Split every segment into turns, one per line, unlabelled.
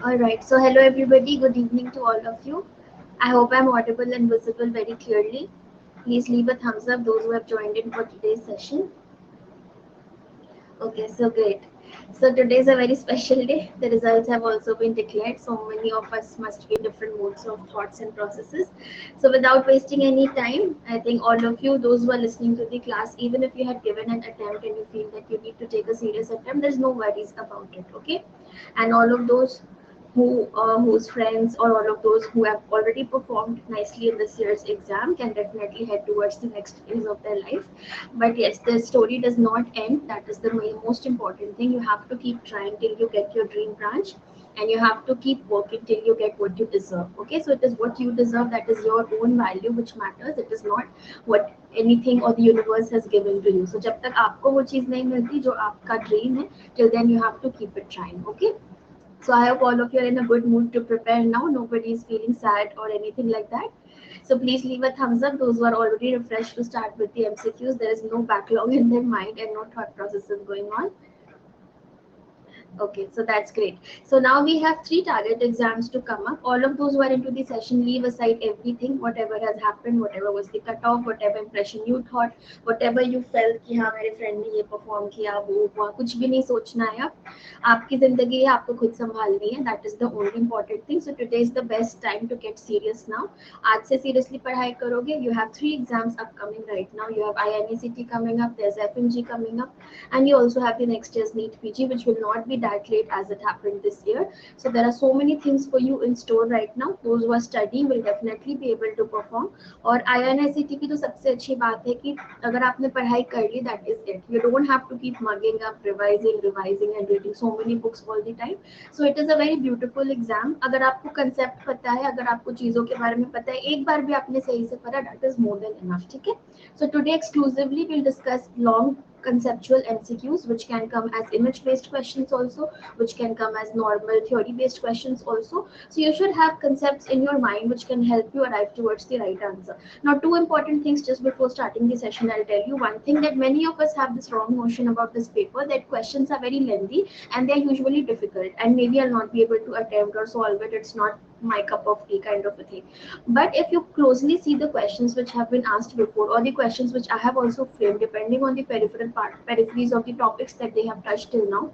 All right. So, hello everybody. Good evening to all of you. I hope I'm audible and visible very clearly. Please leave a thumbs up those who have joined in for today's session. Okay, so great. So today is a very special day. The results have also been declared. So many of us must be in different modes of thoughts and processes. So without wasting any time, I think all of you, those who are listening to the class, even if you had given an attempt and you feel that you need to take a serious attempt, there's no worries about it. Okay, and all of those whose friends or all of those who have already performed nicely in this year's exam can definitely head towards the next phase of their life. But yes, the story does not end. That is the most important thing. You have to keep trying till you get your dream branch, and you have to keep working till you get what you deserve. Okay, so it is what you deserve, that is your own value which matters. It is not what anything or the universe has given to you. So जब तक आपको वो चीज़ नहीं मिलती जो आपका dream है, till then you have to keep it trying. Okay, so I hope all of you are in a good mood to prepare now. Nobody is feeling sad or anything like that. So please leave a thumbs up those who are already refreshed to start with the MCQs. There is no backlog in their mind and no thought processes going on. Okay, so that's great. So now we have three target exams to come up. All of those who are into the session, leave aside everything, whatever has happened, whatever was the cutoff, whatever impression you thought, whatever you felt कि हाँ मेरे friend ने ये perform किया वो हुआ, कुछ भी नहीं सोचना है अब. आपकी जिंदगी है, आपको खुद संभालनी है. That is the only important thing. So today is the best time to get serious now. आज से seriously पढ़ाई करोगे. You have three exams upcoming right now. You have INACT coming up. There's FMG coming up. And you also have the next year's NEET PG, which will not be that late as it happened this year. So there are so many things for you in store right now. Those who are studying will definitely be able to perform. और INICT की तो सबसे अच्छी बात है कि अगर आपने पढ़ाई कर ली, that is it. You don't have to keep mugging up, revising and reading so many books all the time. So it is a very beautiful exam. अगर आपको concept पता है, अगर आपको चीज़ों के बारे में पता है, एक बार भी आपने सही से पढ़ा, that is more than enough. ठीक है? So today exclusively we'll discuss long conceptual MCQs, which can come as image based questions also, which can come as normal theory based questions also. So you should have concepts in your mind which can help you arrive towards the right answer. Now, two important things just before starting the session. I'll tell you one thing, that many of us have this wrong notion about this paper, that questions are very lengthy and they're usually difficult, and maybe I'll not be able to attempt or solve it. It's not my cup of tea kind of a thing. But if you closely see the questions which have been asked before, or the questions which I have also framed, depending on the peripheries of the topics that they have touched till now,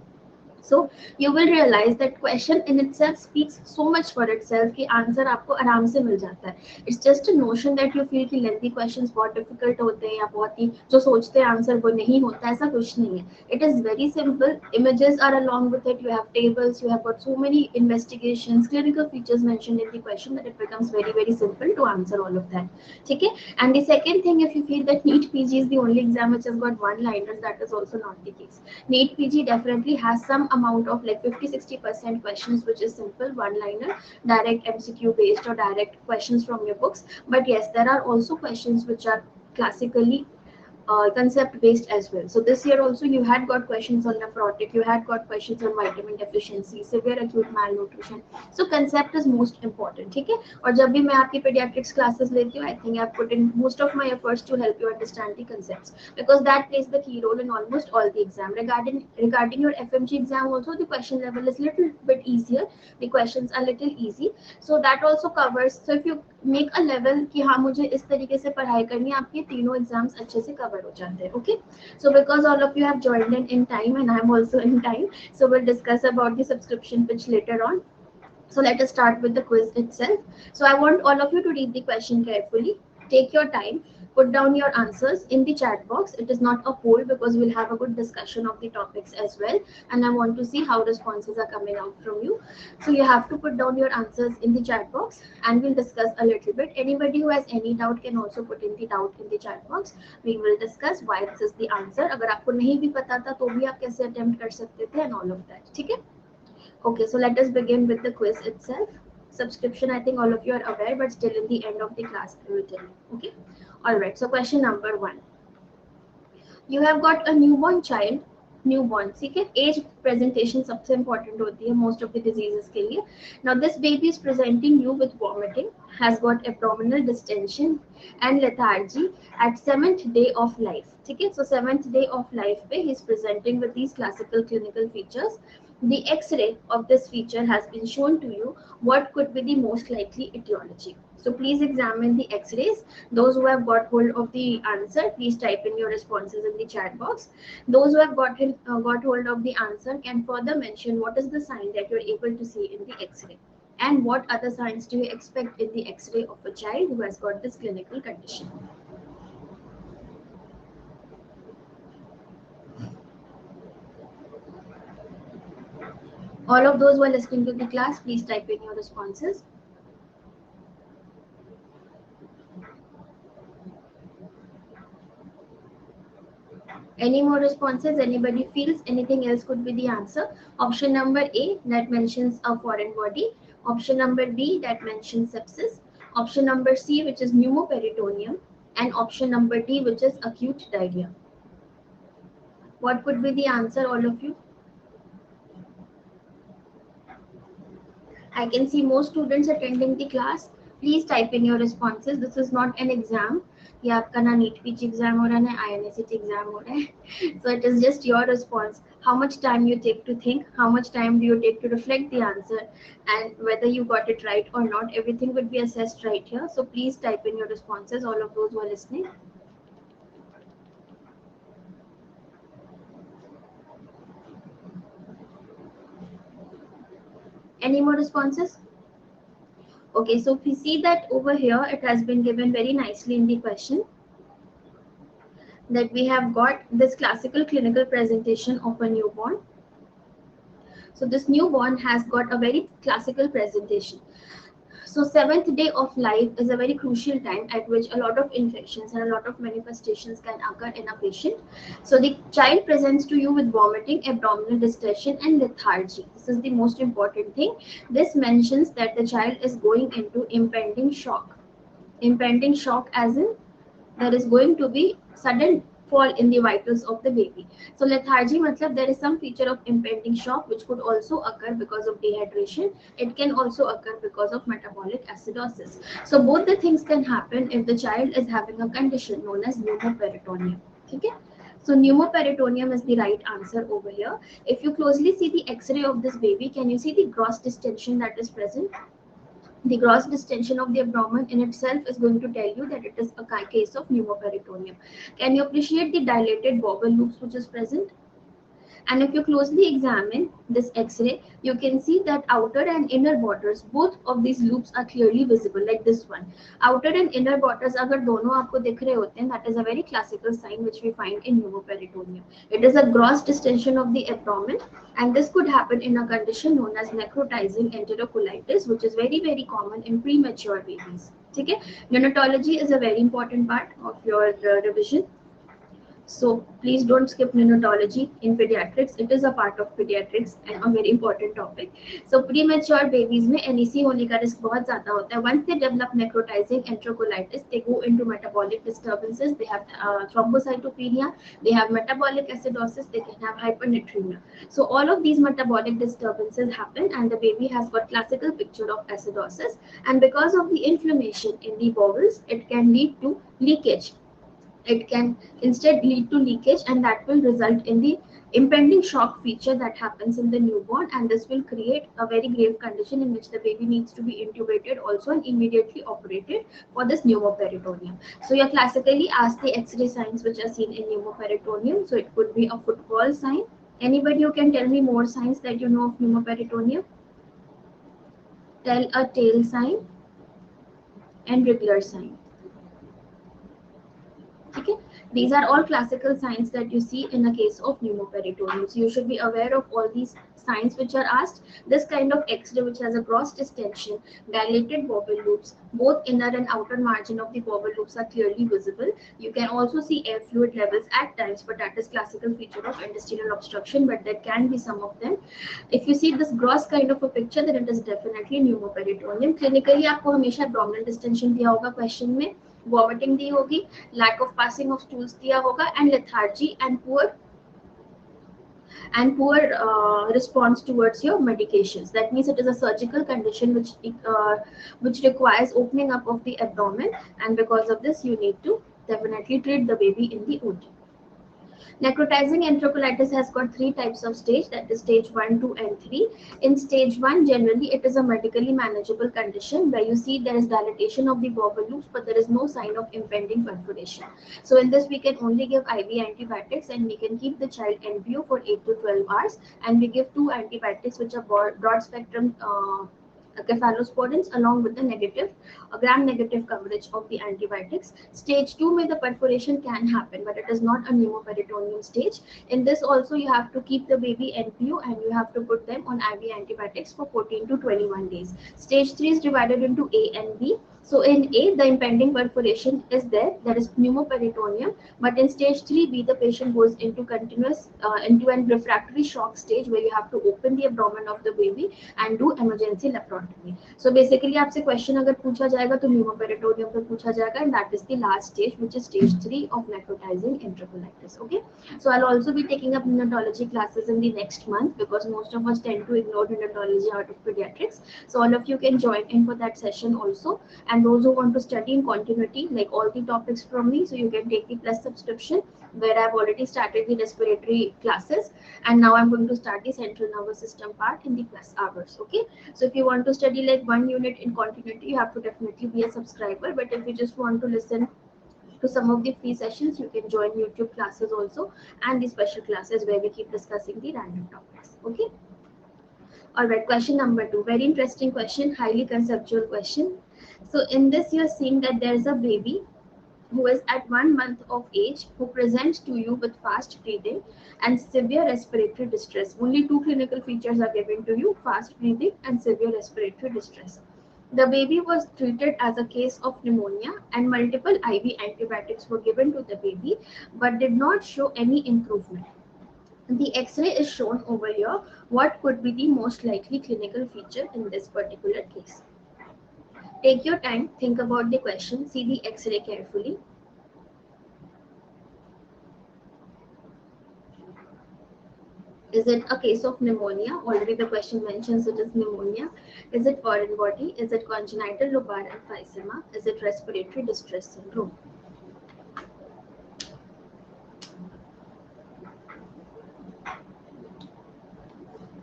so you will realize that question in itself speaks so much for itself कि answer आपको आराम से मिल जाता है. It's just a notion that you feel कि lengthy questions बहुत difficult होते हैं या बहुत ही जो सोचते हैं आंसर वो नहीं होता, ऐसा कुछ नहीं है. It is very simple. Images are along with it. You have tables. You have got so many investigations, clinical features mentioned in the question that it becomes very simple to answer all of that. ठीक है? And the second thing, if you feel that NEET PG is the only exam which has got one-liners, that is also not the case. NEET PG definitely has some amount of like 50-60% questions which is simple one liner, direct MCQ based or direct questions from your books. But yes, there are also questions which are classically concept based as well. So this year also you had got questions on nephrotic, you had got questions on vitamin deficiency, severe acute malnutrition. So concept is most important. ठीक है? और जब भी मैं आपकी pediatrics classes लेती हूँ, I think I've put in most of my efforts to help you understand the concepts, because that plays the key role in almost all the exam. Regarding your FMG exam also, the question level is little bit easier. The questions are little easy. So that also covers. So if you make a level कि हाँ मुझे इस तरीके से पढ़ाई करनी है, आपके तीनों एग्जाम्स अच्छे से कवर हो जाते हैं. Okay, so because all of you have joined in time and I am also in time, so will discuss about the subscription pitch later on. So let us start with the quiz itself. So I want all of you to read the question carefully. Take your time. Put down your answers in the chat box. It is not a poll because we'll have a good discussion of the topics as well. And I want to see how responses are coming out from you. So you have to put down your answers in the chat box and we'll discuss a little bit. Anybody who has any doubt can also put in the doubt in the chat box. We will discuss why this is the answer. अगर आपको नहीं भी पता था तो भी आप कैसे attempt कर सकते थे and all of that. ठीक है? Okay, so let us begin with the quiz itself. Subscription, I think all of you are aware, but still in the end of the class, I will tell you. Okay. All right. So question number 1. You have got a newborn child. Newborn, ठीक है? Age presentation सबसे important होती है most of the diseases के लिए. Now this baby is presenting you with vomiting, has got abdominal distension and lethargy at 7th day of life. ठीक है? So 7th day of life पे he is presenting with these classical clinical features. the X-ray of this feature has been shown to you, what could be the most likely etiology? So please examine the X-rays. Those who have got hold of the answer, please type in your responses in the chat box. Those who have got hold of the answer can further mention what is the sign that you're able to see in the X-ray, and what other signs do you expect in the X-ray of a child who has got this clinical condition. All of those who are listening to the class, please type in your responses. Any more responses? Anybody feels anything else could be the answer? Option number A, that mentions a foreign body. Option number B, that mentions sepsis. Option number C, which is pneumoperitoneum. And option number D, which is acute diarrhea. What could be the answer, all of you? I can see most students attending the class. Please type in your responses. This is not an exam. ये आपका ना NEET PG exam हो रहा है ना INSET exam हो रहा है. So it is just your response. How much time you take to think, how much time do you take to reflect the answer, and whether you got it right or not, everything would be assessed right here. So please type in your responses, all of those who are listening. Any more responses? Okay, so if we see that over here, it has been given very nicely in the question that we have got this classical clinical presentation of a newborn. So this newborn has got a very classical presentation. So 7th day of life is a very crucial time at which a lot of infections and a lot of manifestations can occur in a patient. So the child presents to you with vomiting, abdominal distension and lethargy. This is the most important thing. This mentions that the child is going into impending shock. Impending shock as in there is going to be sudden fall in the vitals of the baby. So lethargy matlab there is some feature of impending shock which could also occur because of dehydration. It can also occur because of metabolic acidosis. So both the things can happen if the child is having a condition known as pneumoperitoneum. Okay. So pneumoperitoneum is the right answer over here. If you closely see the X-ray of this baby, can you see the gross distension that is present? The gross distension of the abdomen in itself is going to tell you that it is a case of pneumoperitoneum. Can you appreciate the dilated bowel loops which is present? And if you closely examine this X-ray, you can see that outer and inner borders, both of these loops are clearly visible, like this one. Outer and inner borders, agar dono aapko dikh rahe hote hain, that is a very classical sign which we find in pneumoperitoneum. It is a gross distension of the abdomen, and this could happen in a condition known as necrotizing enterocolitis, which is very, very common in premature babies. Okay? Neonatology is a very important part of your revision. So please don't skip neonatology in pediatrics. It is a part of pediatrics and a very important topic. So premature babies में NEC होने का risk बहुत ज़्यादा होता है. Once they develop necrotizing enterocolitis, they go into metabolic disturbances. They have thrombocytopenia. They have metabolic acidosis. They can have hypernatremia. So all of these metabolic disturbances happen, and the baby has got classical picture of acidosis. And because of the inflammation in the bowels, it can lead to leakage. It can instead lead to leakage, and that will result in the impending shock feature that happens in the newborn, and this will create a very grave condition in which the baby needs to be intubated also and immediately operated for this pneumoperitoneum. So you're classically asked the X-ray signs which are seen in pneumoperitoneum. So it could be a football sign. Anybody who can tell me more signs that you know of pneumoperitoneum? Tell a tail sign and regular sign. Okay, these are all classical signs that you see in a case of pneumoperitoneum. So you should be aware of all these signs which are asked. This kind of X-ray which has a gross distension, dilated bowel loops, both inner and outer margin of the bowel loops are clearly visible. You can also see air fluid levels at times, but that is classical feature of intestinal obstruction, but there can be some of them. If you see this gross kind of a picture, then it is definitely pneumoperitoneum. Clinically आपको हमेशा abdominal distension दिया होगा question में, vomiting दी होगी, lack of passing of stools दिया होगा, and lethargy and poor response towards your medications. That means it is a surgical condition which requires opening up of the abdomen, and because of this you need to definitely treat the baby in the OD. Necrotizing enterocolitis has got three types of stage, that is stage 1, 2, and 3. In stage 1, generally it is a medically manageable condition where you see there is dilatation of the bowel loops, but there is no sign of impending perforation. So in this, we can only give IV antibiotics and we can keep the child NPO for 8 to 12 hours, and we give two antibiotics which are broad spectrum cephalosporins along with the negative gram negative coverage of the antibiotics. Stage 2 where the perforation can happen, but it is not a pneumoperitoneum stage. In this also you have to keep the baby NPO and you have to put them on IV antibiotics for 14 to 21 days. Stage 3 is divided into A and B. So in A, the impending perforation is there, that is pneumoperitoneum, but in stage 3B, the patient goes into into an refractory shock stage where you have to open the abdomen of the baby and do emergency laparotomy. So basically, आपसे question अगर पूछा जाएगा तो pneumoperitoneum पे पूछा जाएगा, and that is the last stage, which is stage 3 of necrotizing enterocolitis. Okay, so I'll also be taking up neonatology classes in the next month because most of us tend to ignore neonatology out of pediatrics. So all of you can join in for that session also. And those who want to study in continuity, like all the topics from me, so you can take the plus subscription where I've already started the respiratory classes, and now I'm going to start the central nervous system part in the plus hours. Okay, so if you want to study like one unit in continuity, you have to definitely be a subscriber, but if you just want to listen to some of the free sessions, you can join YouTube classes also and the special classes where we keep discussing the random topics. Okay, all right, question number 2, very interesting question, highly conceptual question. So in this, you're seeing that there's a baby who is at 1 month of age who presents to you with fast breathing and severe respiratory distress. Only two clinical features are given to you: fast breathing and severe respiratory distress. The baby was treated as a case of pneumonia and multiple IV antibiotics were given to the baby but did not show any improvement. The X-ray is shown over here. What could be the most likely clinical feature in this particular case? Take your time, think about the question, see the X-ray carefully. Is it a case of pneumonia? Already the question mentions it is pneumonia. Is it foreign body? Is it congenital lobar emphysema? Is it respiratory distress syndrome?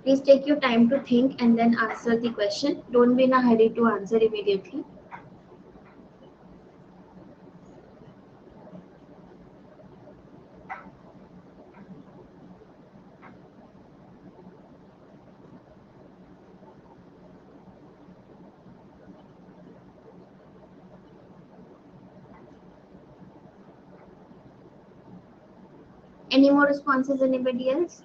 Please take your time to think and then answer the question. Don't be in a hurry to answer immediately. Any more responses, anybody else?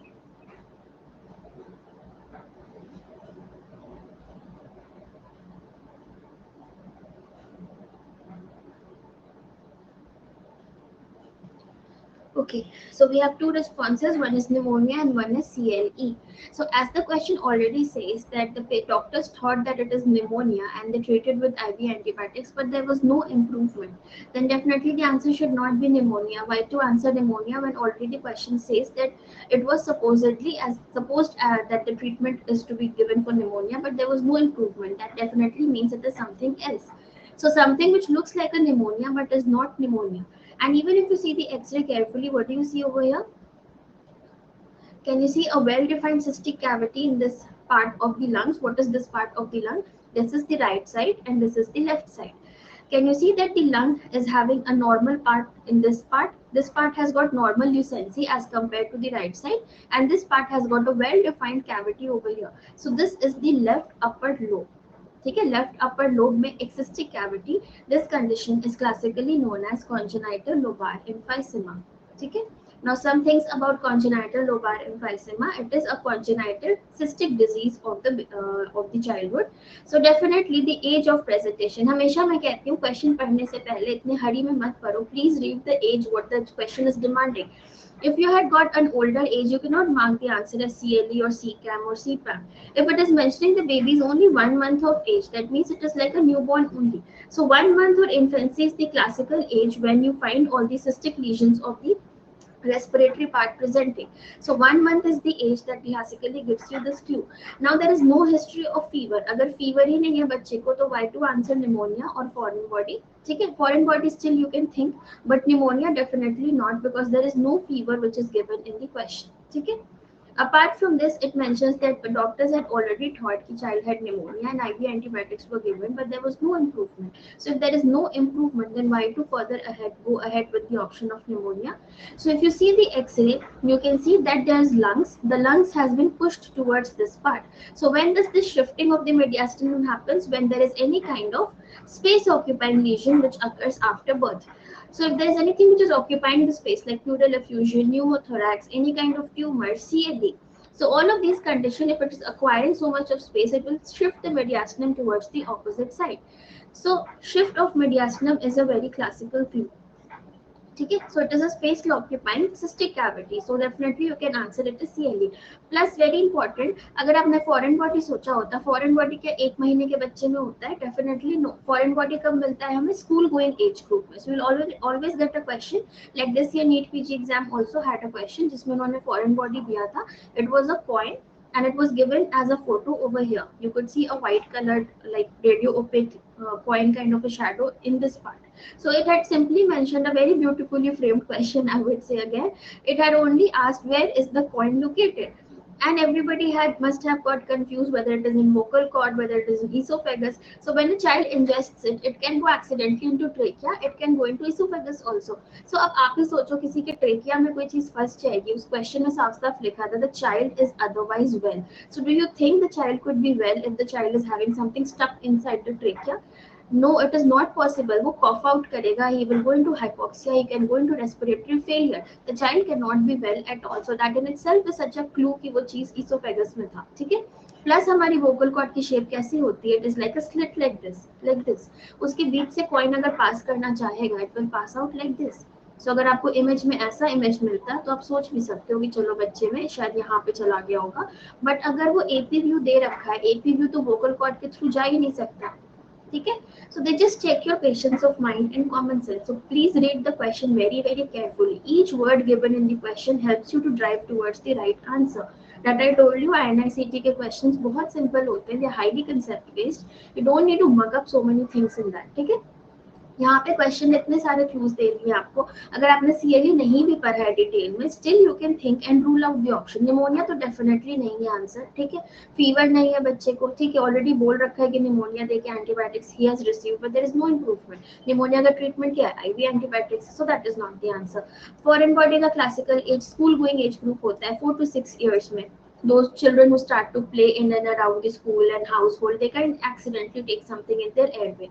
Okay, so we have two responses, one is pneumonia and one is CLE. So as the question already says that the doctors thought that it is pneumonia and they treated with IV antibiotics, but there was no improvement, then definitely the answer should not be pneumonia. Why to answer pneumonia when already the question says that it was supposed that the treatment is to be given for pneumonia, but there was no improvement? That definitely means it is something else. So something which looks like a pneumonia but is not pneumonia. And even if you see the X-ray carefully, what do you see over here? Can you see a well-defined cystic cavity in this part of the lungs? What is this part of the lung? This is the right side and this is the left side. Can you see that the lung is having a normal part in this part? This part has got normal lucency as compared to the right side, and this part has got a well-defined cavity over here. So this is the left upper lobe. ठीक है, left upper lobe में एक cystic cavity. This condition is classically known as congenital lobar emphysema. ठीक है. Now some things about congenital lobar emphysema. It is a congenital cystic disease of the childhood. So definitely the age of presentation. हमेशा मैं कहती हूँ question पढ़ने से पहले इतने हरी में मत पढ़ो. Please read the age what the question is demanding. If you had got an older age, you cannot mark the answer as CLE or CCAM or CPAM. If it is mentioning the baby is only 1 month of age, that means it is like a newborn only. So 1 month or infancy is the classical age when you find all the cystic lesions of the respiratory part presenting. So 1 month is the age that classically gives you this clue. Now there is no history of fever. अगर fever ही नहीं है बच्चे को तो why to answer pneumonia or foreign body? ठीक है, foreign body still you can think, but pneumonia definitely not because there is no fever which is given in the question. ठीक है. Apart from this, it mentions that the doctors had already thought the child had pneumonia and IV antibiotics were given, but there was no improvement. So if there is no improvement, then why to further ahead go ahead with the option of pneumonia? So if you see the X-ray, you can see that there's lungs. The lungs has been pushed towards this part. So when does this shifting of the mediastinum happens? When there is any kind of space occupying lesion which occurs after birth. So if there is anything which is occupying the space like pleural effusion, pneumothorax, any kind of tumor, CAD. So all of these conditions, if it is acquiring so much of space, it will shift the mediastinum towards the opposite side. So shift of mediastinum is a very classical thing. ठीक है, so it is a space occupying cystic cavity, so definitely you can answer it as CLE. Plus very important, अगर आपने foreign body सोचा होता, foreign body क्या 1 महीने के बच्चे में होता है? Definitely no. Foreign body कब मिलता है हमें? School going age group में. So you'll always get a question like this year NEET PG exam also had a question जिसमें उन्होंने foreign body दिया था. It was a coin and it was given as a photo over here. You could see a white colored like radio opaque coin kind of a shadow in this part. So it had simply mentioned a very beautifully framed question, I would say again. It had only asked where is the coin located? And everybody had must have got confused whether it is in vocal cord, whether it is in esophagus. So when a child ingests it, it can go accidentally into trachea, it can go into esophagus also. So अब आप ही सोचो किसी के trachea में कोई चीज फंस जाएगी, उस क्वेश्चन में साफ साफ लिखा था the child is otherwise well. So do you think the child could be well if the child is having something stuck inside the trachea? No, it is not possible. वो cough out करेगा, he will go into hypoxia, he can go into respiratory failure. The child cannot be well at all. So that in itself is such a clue कि वो चीज esophagus में था, ठीक है? Plus हमारी vocal cord की शेप कैसी होती है? It is like a slit like this. उसके बीच से coin अगर पास करना चाहेगा, it will pass out like this. So अगर आपको इमेज में ऐसा इमेज मिलता है तो आप सोच भी सकते हो कि चलो बच्चे में शायद यहाँ पे चला गया होगा, बट अगर वो एपी व्यू दे रखा है, एपी व्यू तो वोकल कॉर्ड के थ्रू जा ही नहीं सकता, ठीक है. So they just check your patience of mind and common sense. So please read the question very carefully. Each word given in the question helps you to drive towards the right answer. That I told you, INICT के questions बहुत simple होते हैं, they are highly concept based. You don't need to mug up so many things in that, ठीक है. यहाँ पे question इतने सारे क्लूज दे दिए आपको, अगर आपने सीएलई नहीं भी पढ़ा है डिटेल में, still you can think and rule out the option. Pneumonia तो डेफिनेटली नहीं है आंसर, ठीक है. फीवर नहीं है बच्चे को, ठीक है, ऑलरेडी बोल रखा है कि निमोनिया देके एंटीबायोटिक्स ही has received but there is no improvement. Pneumonia का ट्रीटमेंट क्या है? IV antibiotics. So that is not the answer. Foreign body का classical age school going age group होता है 4 to 6 years में. Those children who start to play in and around the school and household, they can accidentally take something in their airway.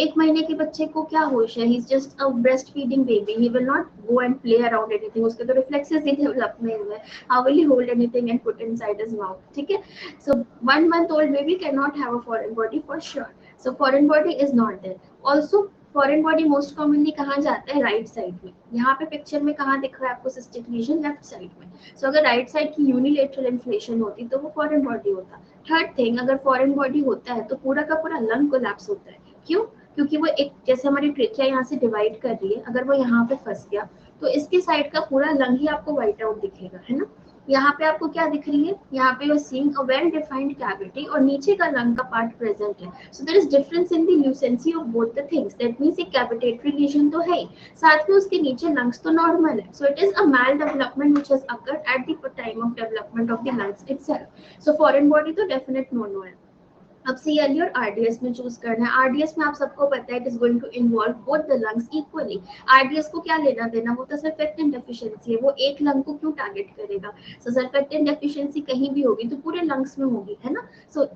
1 महीने के बच्चे को क्या होश है? He's just a breastfeeding baby. He will not go and play around anything. उसके तो reflexes ही develop नहीं हुए. How will he hold anything and put inside his mouth? ठीक है. So 1 month old baby cannot have a foreign body for sure. So foreign body is not there. Also foreign body most commonly कहाँ जाता है? Right side में. यहाँ पे picture में कहाँ दिख रहा है आपको सिस्टिक लीजन? लेफ्ट साइड में. सो अगर राइट साइड की यूनिलेटरल इन्फ्लेशन होती तो वो फॉरेन बॉडी होता. थर्ड थिंग, अगर फॉरेन बॉडी होता है तो पूरा का पूरा लंग कोलैप्स होता है. क्यों? क्योंकि वो एक जैसे हमारी ट्रेकिया यहाँ से डिवाइड कर रही है, अगर वो यहाँ पे फंस गया तो इसके साइड का पूरा लंग ही आपको व्हाइट आउट दिखेगा, है ना. यहाँ पे आपको क्या दिख रही है? यहाँ पे seeing a well defined cavity और नीचे का लंग का पार्ट प्रेजेंट है. So there is difference in the lucency of both the things. That means एक कैविटेटरी लीजन तो है ही, साथ में उसके नीचे लंग्स तो नॉर्मल है. So it is a maldevelopment which has occurred at the time of development of the lungs itself. So foreign body तो डेफिनेट नो है. अब सीएलई और आरडीएस में चूज करना है. आरडीएस में आप सबको पता है it is going to involve both the lungs equally. RDS को क्या लेना देना? वो तो सर्फेक्टेंट डेफिशिएंसी है, वो एक लंग को क्यों टारगेट करेगा? सो सर्फेक्टेंट डेफिशिएंसी कहीं भी होगी तो पूरे लंग्स में होगी, है ना. सो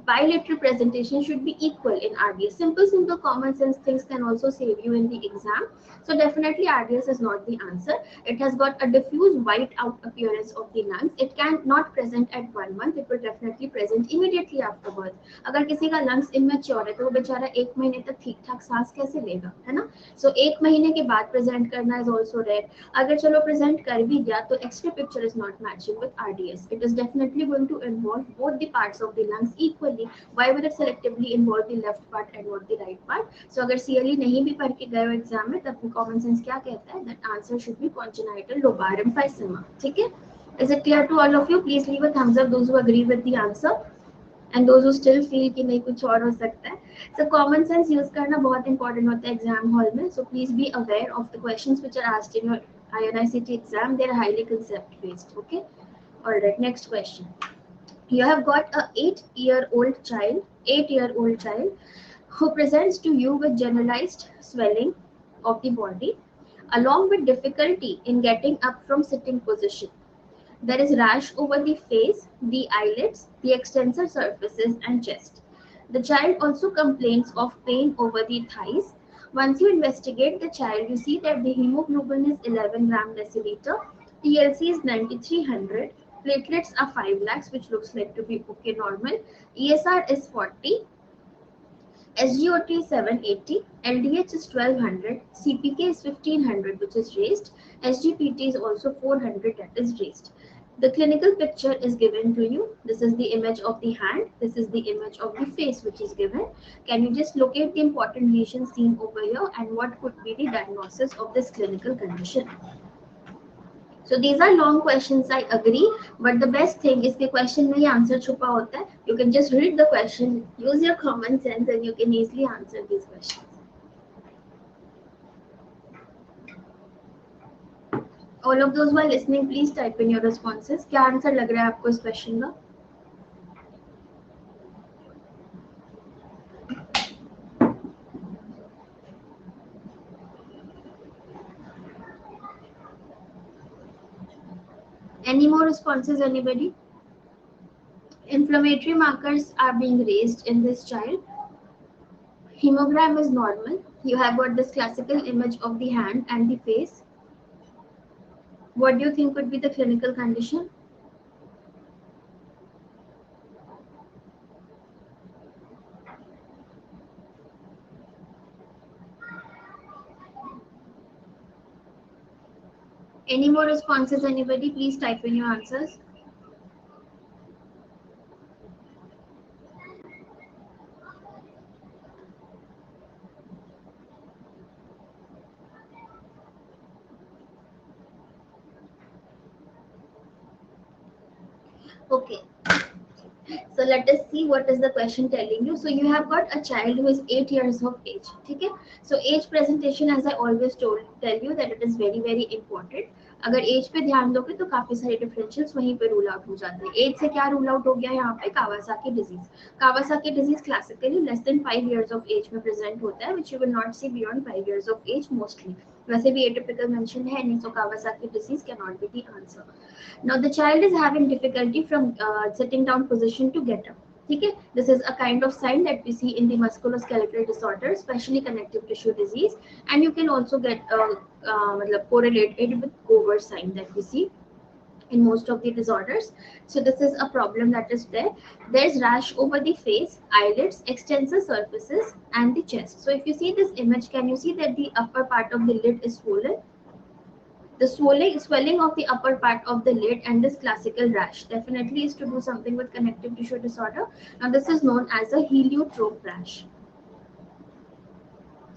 bilateral presentation should be equal in RDS. Simple common sense things can also save you in the exam. So definitely RDS is not the answer. It has got a diffuse white out appearance of the lungs. It can not present at 1 month. It will definitely present immediately after birth. अगर किसी का lungs immature है तो वो बेचारा 1 महीने तक ठीक ठाक सांस कैसे लेगा, है ना. So 1 महीने के बाद present करना is also rare. अगर चलो present कर भी गया तो X-ray picture is not matching with RDS. It is definitely going to involve both the parts of the lungs equally. नहीं, why will it selectively involve the left part and not the right part? So अगर CLE नहीं भी पढ़ के गए हो exam में तब भी कॉमन सेंस क्या कहता है, that answer should be congenital lobar emphysema. ठीक है, is it clear to all of you? Please leave a thumbs up those who agree with the answer and those who still feel कि नहीं कुछ और हो सकता है. So common sense use करना बहुत important होता है exam hall में. So please be aware of the questions which are asked in your INICT exam. They are highly concept based. Okay. All right. Next question. You have got a 8-year-old child who presents to you with generalized swelling of the body along with difficulty in getting up from sitting position. There is rash over the face, the eyelids, the extensor surfaces and chest. The child also complains of pain over the thighs. Once you investigate the child, you see that the hemoglobin is 11 gram deciliter, TLC is 9300, platelets are 5 lakhs, which looks like to be okay normal, ESR is 40, SGOT is 780, LDH is 1200, CPK is 1500, which is raised, SGPT is also 400, that is raised. The clinical picture is given to you. This is the image of the hand. This is the image of the face which is given. Can you just locate the important lesions seen over here and what could be the diagnosis of this clinical condition? So these are long questions, I agree, but the best thing is the question में ही answer छुपा होता है. You can just read the question, use your common sense and you can easily answer these questions. All of those who are listening, please type in your responses. क्या answer लग रहा है आपको इस क्वेश्चन का? Any more responses, anybody? Inflammatory markers are being raised in this child. Hemogram is normal. You have got this classical image of the hand and the face. What do you think could be the clinical condition? Any more responses, anybody? Please type in your answers. Okay. So let us see what is the question telling you. So you have got a child who is 8 years of age. Okay. So age presentation, as I always tell you that it is very very important. अगर as पे ध्यान दोगे तो काफी सारे differentials वहीं पे rule out हो जाते हैं. एज से क्या रूल आउट हो गया यहाँ पे? Kawasaki disease. Kawasaki disease classically less than 5 years of age में प्रेजेंट होता है, which you will not see beyond 5 years of age mostly. वैसे भी एटिपिकल मेंशन है नहीं, so Kawasaki disease cannot be the answer. Now the child is having difficulty from sitting down position to get up. Okay, this is a kind of sign that we see in the musculoskeletal disorder, especially connective tissue disease, and you can also get correlate it with Gover sign that we see in most of the disorders. So this is a problem that is there. There's rash over the face, eyelids, extensor surfaces, and the chest. So if you see this image, can you see that the upper part of the lid is swollen? The swelling of the upper part of the lid and this classical rash definitely is to do something with connective tissue disorder. Now this is known as a heliotrope rash.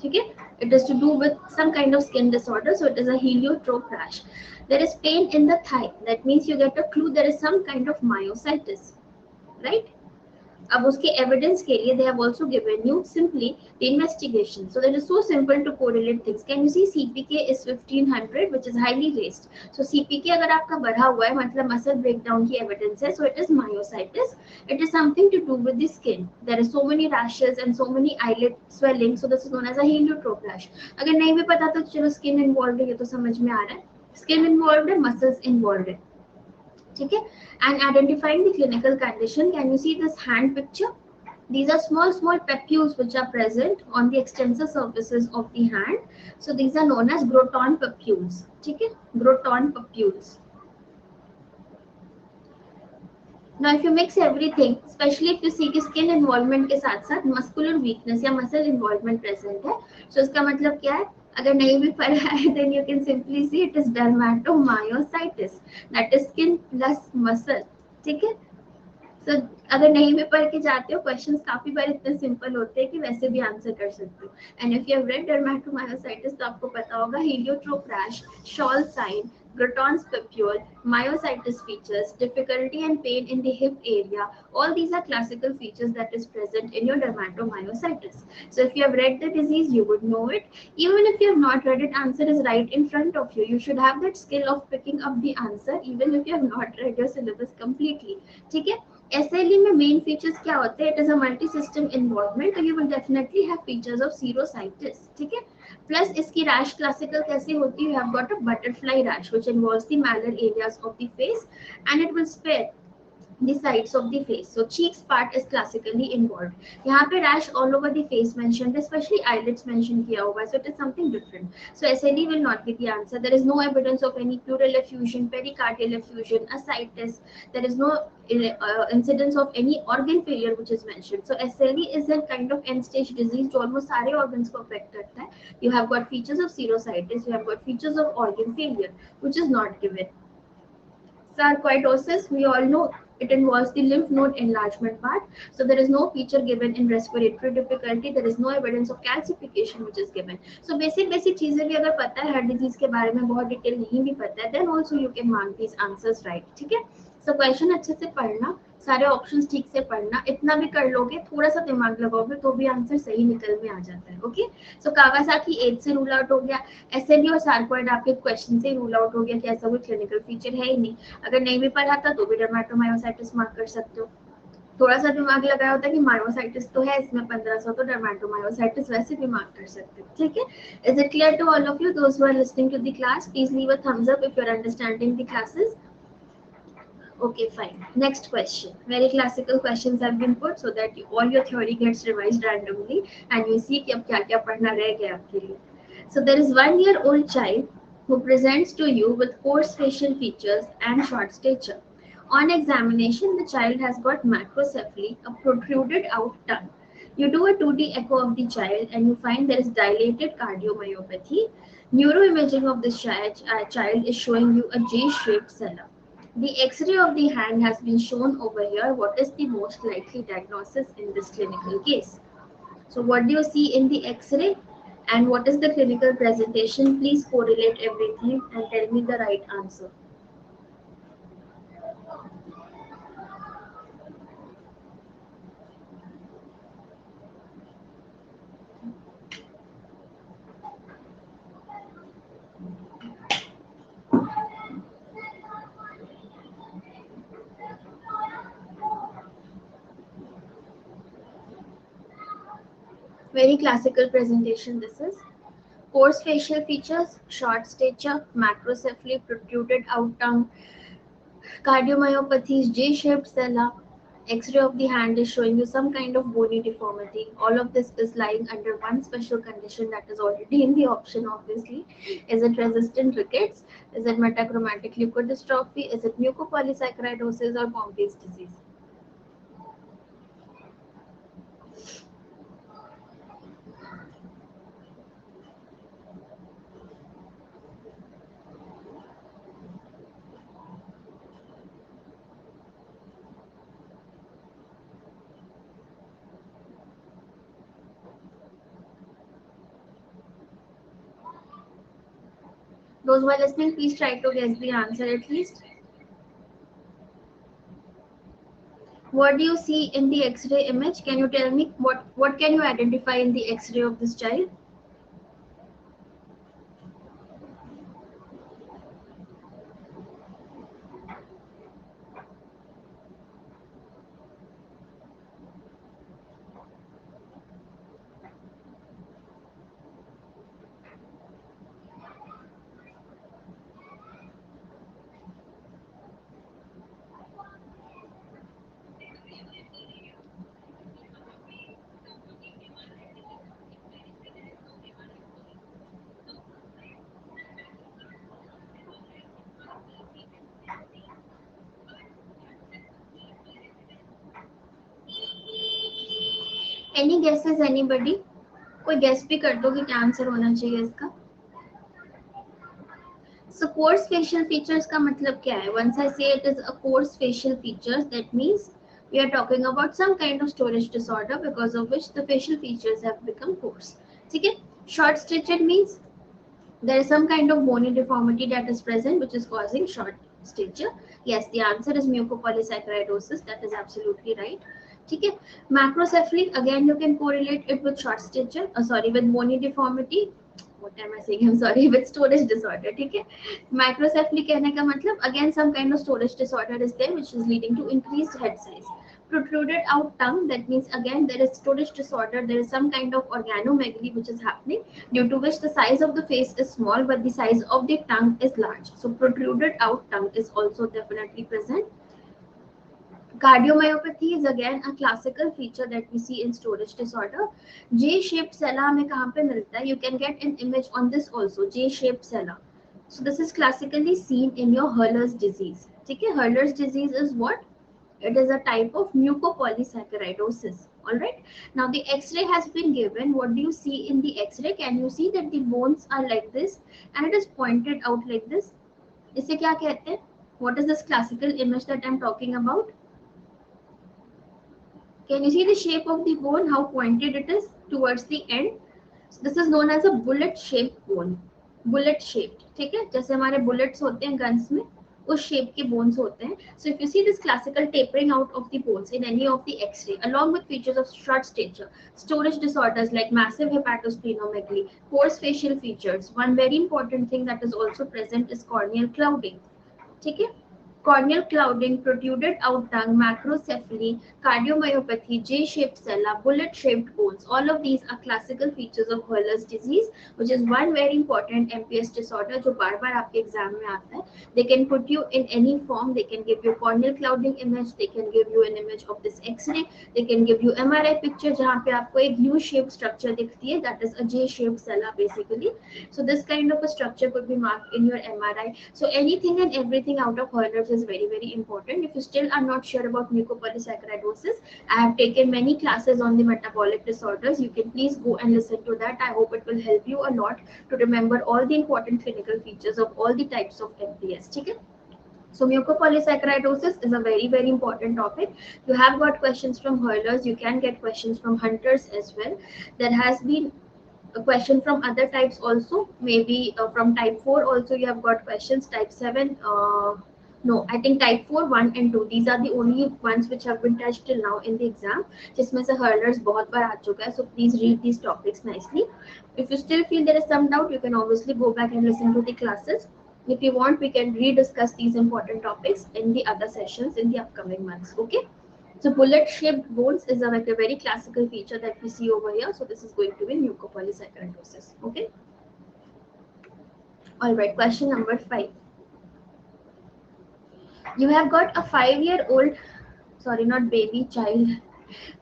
Okay? It is to do with some kind of skin disorder, so it is a heliotrope rash. There is pain in the thigh. That means you get a clue there is some kind of myositis, right? अब उसके evidence के लिए they have also given you simply the investigation. So that is so simple to correlate things. Can you see CPK is 1500, which is highly raised. So CPK अगर आपका बढ़ा हुआ है मतलब muscle breakdown की evidence है. So it is myositis. It is something to do with the skin. There are so many rashes and so many eyelid swelling. So this is known as a heliotrope rash. अगर नहीं भी पता तो चलो skin involved है, ये तो समझ में आ रहा है. Skin involved है, muscles involved है. Okay, and identifying the clinical condition, can you see this hand picture? These are small papules which are present on the extensor surfaces of the hand. So these are known as Groton papules. Okay, Groton papules. Now if you mix everything, especially if you see कि skin involvement के साथ साथ muscular weakness या muscle involvement present है, so इसका मतलब क्या है? अगर नहीं भी पढ़ा है, then you can simply see it is dermatomyositis. That is skin plus muscle. ठीक है? तो अगर नहीं भी पढ़ के जाते हो, क्वेश्चंस काफी बार इतने सिंपल होते हैं कि वैसे भी आंसर कर सकते हो. And if you have read dermatomyositis तो आपको पता होगा heliotrope rash, shawl sign, Gratton's papule, myositis features, difficulty and pain in the hip area. All these are classical features that is present in your dermatomyositis. So if you have read the disease, you would know it. Even if you have not read it, answer is right in front of you. You should have that skill of picking up the answer even if you have not read your syllabus completely. ठीक है. SLE में main features क्या होते हैं? It is a multi-system involvement. So you will definitely have features of serositis. ठीक है. Plus इसकी rash classical कैसी होती है? You have got a butterfly rash which involves the malar areas of the face and it will spread the sides of the face. So cheeks part is classically involved. यहाँ पे rash all over the face mentioned, especially eyelids mentioned किया हुआ है. So it is something different. So SLE will not be the answer. There is no evidence of any pleural effusion, pericardial effusion, ascites. There is no incidence of any organ failure which is mentioned. So SLE is a kind of end stage disease जो almost सारे organs को affect करता है. You have got features of serositis, you have got features of organ failure, which is not given. Sarcoidosis, we all know it involves the lymph node enlargement part. So there is no feature given in respiratory difficulty. There is no evidence of calcification which is given. So basic चीजें भी अगर पता है हर disease के बारे में बहुत detail नहीं भी पता है, then also you can mark these answers right. ठीक है. So क्वेश्चन अच्छे से पढ़ना, सारे ऑप्शंस ठीक से पढ़ना, इतना भी कर लोगे, थोड़ा सा दिमाग लगाओगे तो भी आंसर सही निकल में आ जाता है. ओके. सो कावासाकी एज से रूल आउट हो गया. एसएलई और सार्कोइड आपके क्वेश्चन से रूल आउट हो गया कि ऐसा कोई क्लिनिकल फीचर है ही नहीं. अगर नहीं भी पढ़ा था तो भी डर्मेटोमायोसाइटिस मार्क कर सकते हो. थोड़ा सा दिमाग लगाया होता है कि मायोसाइटिस तो है इसमें 1500 तो डर्मेटोमायोसाइटिस वैसे भी मार्क कर सकते हो. ठीक है. Is it clear to all of you those who are listening to the class? Please leave a thumbs up if you are understanding the classes. Okay, fine. Next question. Very classical questions have been put so that all your theory gets revised randomly and you see कि अब क्या-क्या पढ़ना रह गया आपके लिए. So there is 1-year-old child who presents to you with coarse facial features and short stature. On examination, the child has got macrocephaly, a protruded out tongue. You do a 2D echo of the child and you find there is dilated cardiomyopathy. Neuroimaging of this child is showing you a J-shaped cella. The X-ray of the hand has been shown over here. What is the most likely diagnosis in this clinical case? So what do you see in the X-ray and what is the clinical presentation? Please correlate everything and tell me the right answer. Very classical presentation this is. Coarse facial features, short stature, macrocephaly, protruded out tongue, cardiomyopathies, J-shaped cella. X-ray of the hand is showing you some kind of bony deformity. All of this is lying under one special condition that is already in the option obviously. Is it resistant rickets? Is it metachromatic leukodystrophy? Is it mucopolysaccharidosis or Pompe's disease? Those who are listening, please try to guess the answer at least. What do you see in the X-ray image? Can you tell me what can you identify in the X-ray of this child? Any guesses, anybody? कोई guess भी कर दो कि क्या answer होना चाहिए इसका? So coarse facial features का मतलब क्या है? Once I say it is a coarse facial features, that means We are talking about some kind of storage disorder because of which the facial features have become coarse. Okay? Short stitched means there is some kind of bony deformity that is present which is causing short stature. Yes, the answer is mucopolysaccharidosis. That is absolutely right. Okay? Macrocephaly, again you can correlate it with short stature, sorry, with bony deformity. What am I saying? I'm sorry, with storage disorder. Okay? Macrocephaly कहने का मतलब again some kind of storage disorder is there which is leading to increased head size. Protruded out tongue, that means again there is storage disorder, there is some kind of organomegaly which is happening, due to which the size of the face is small but the size of the tongue is large. So protrude out tongue is also definitely present. Cardiomyopathy is again a classical feature that we see in storage disorder. J-shaped cella हमें कहाँ पे मिलता है? You can get an image on this also, J-shaped cella. So this is classically seen in your Hurler's disease. ठीक है? Hurler's disease is what? It is a type of mucopolysaccharidosis. All right. Now the X-ray has been given. What do you see in the X-ray? Can you see that the bones are like this and it is pointed out like this? इसे क्या कहते हैं? What is this classical image that I'm talking about? Can you see the shape of the bone? How pointed it is towards the end? So this is known as a bullet-shaped bone. Bullet-shaped. ठीक है? जैसे हमारे bullets होते हैं guns में, उस shape के bones होते हैं. So if you see this classical tapering out of the bones in any of the X-ray, along with features of short stature, storage disorders like massive hepatosplenomegaly, coarse facial features, one very important thing that is also present is corneal clouding. ठीक है? Corneal clouding, protruded out tongue, macrocephaly, cardiomyopathy, J-shaped cella, bullet-shaped bones. All of these are classical features of Hurler's disease, which is one very important MPS disorder जो बार-बार आपके exam में आता है. They can put you in any form. They can give you corneal clouding image. They can give you an image of this X-ray. They can give you MRI picture जहाँ पे आपको एक U-shaped structure दिखती है. That is a J-shaped cella basically. So this kind of a structure could be marked in your MRI. So anything and everything out of Hurler's is very, very important. If you still are not sure about mucopolysaccharidosis, I have taken many classes on the metabolic disorders. You can please go and listen to that. I hope it will help you a lot to remember all the important clinical features of all the types of MPS. Okay? So mucopolysaccharidosis is a very, very important topic. You have got questions from Hurler's. You can get questions from Hunter's as well. There has been a question from other types also. Maybe from type 4 also you have got questions. Type 7. No, I think type 4, 1 and 2. These are the only ones which have been touched till now in the exam. जिसमें से Hurler's बहुत बार आ चुका है. So please read these topics nicely. If you still feel there is some doubt, you can obviously go back and listen to the classes. If you want, we can rediscuss these important topics in the other sessions in the upcoming months. Okay. So bullet-shaped bones is like a very classical feature that we see over here. So this is going to be mucopolysaccharidosis. Okay. All right. Question number 5. You have got a 5-year-old, sorry, not baby, child,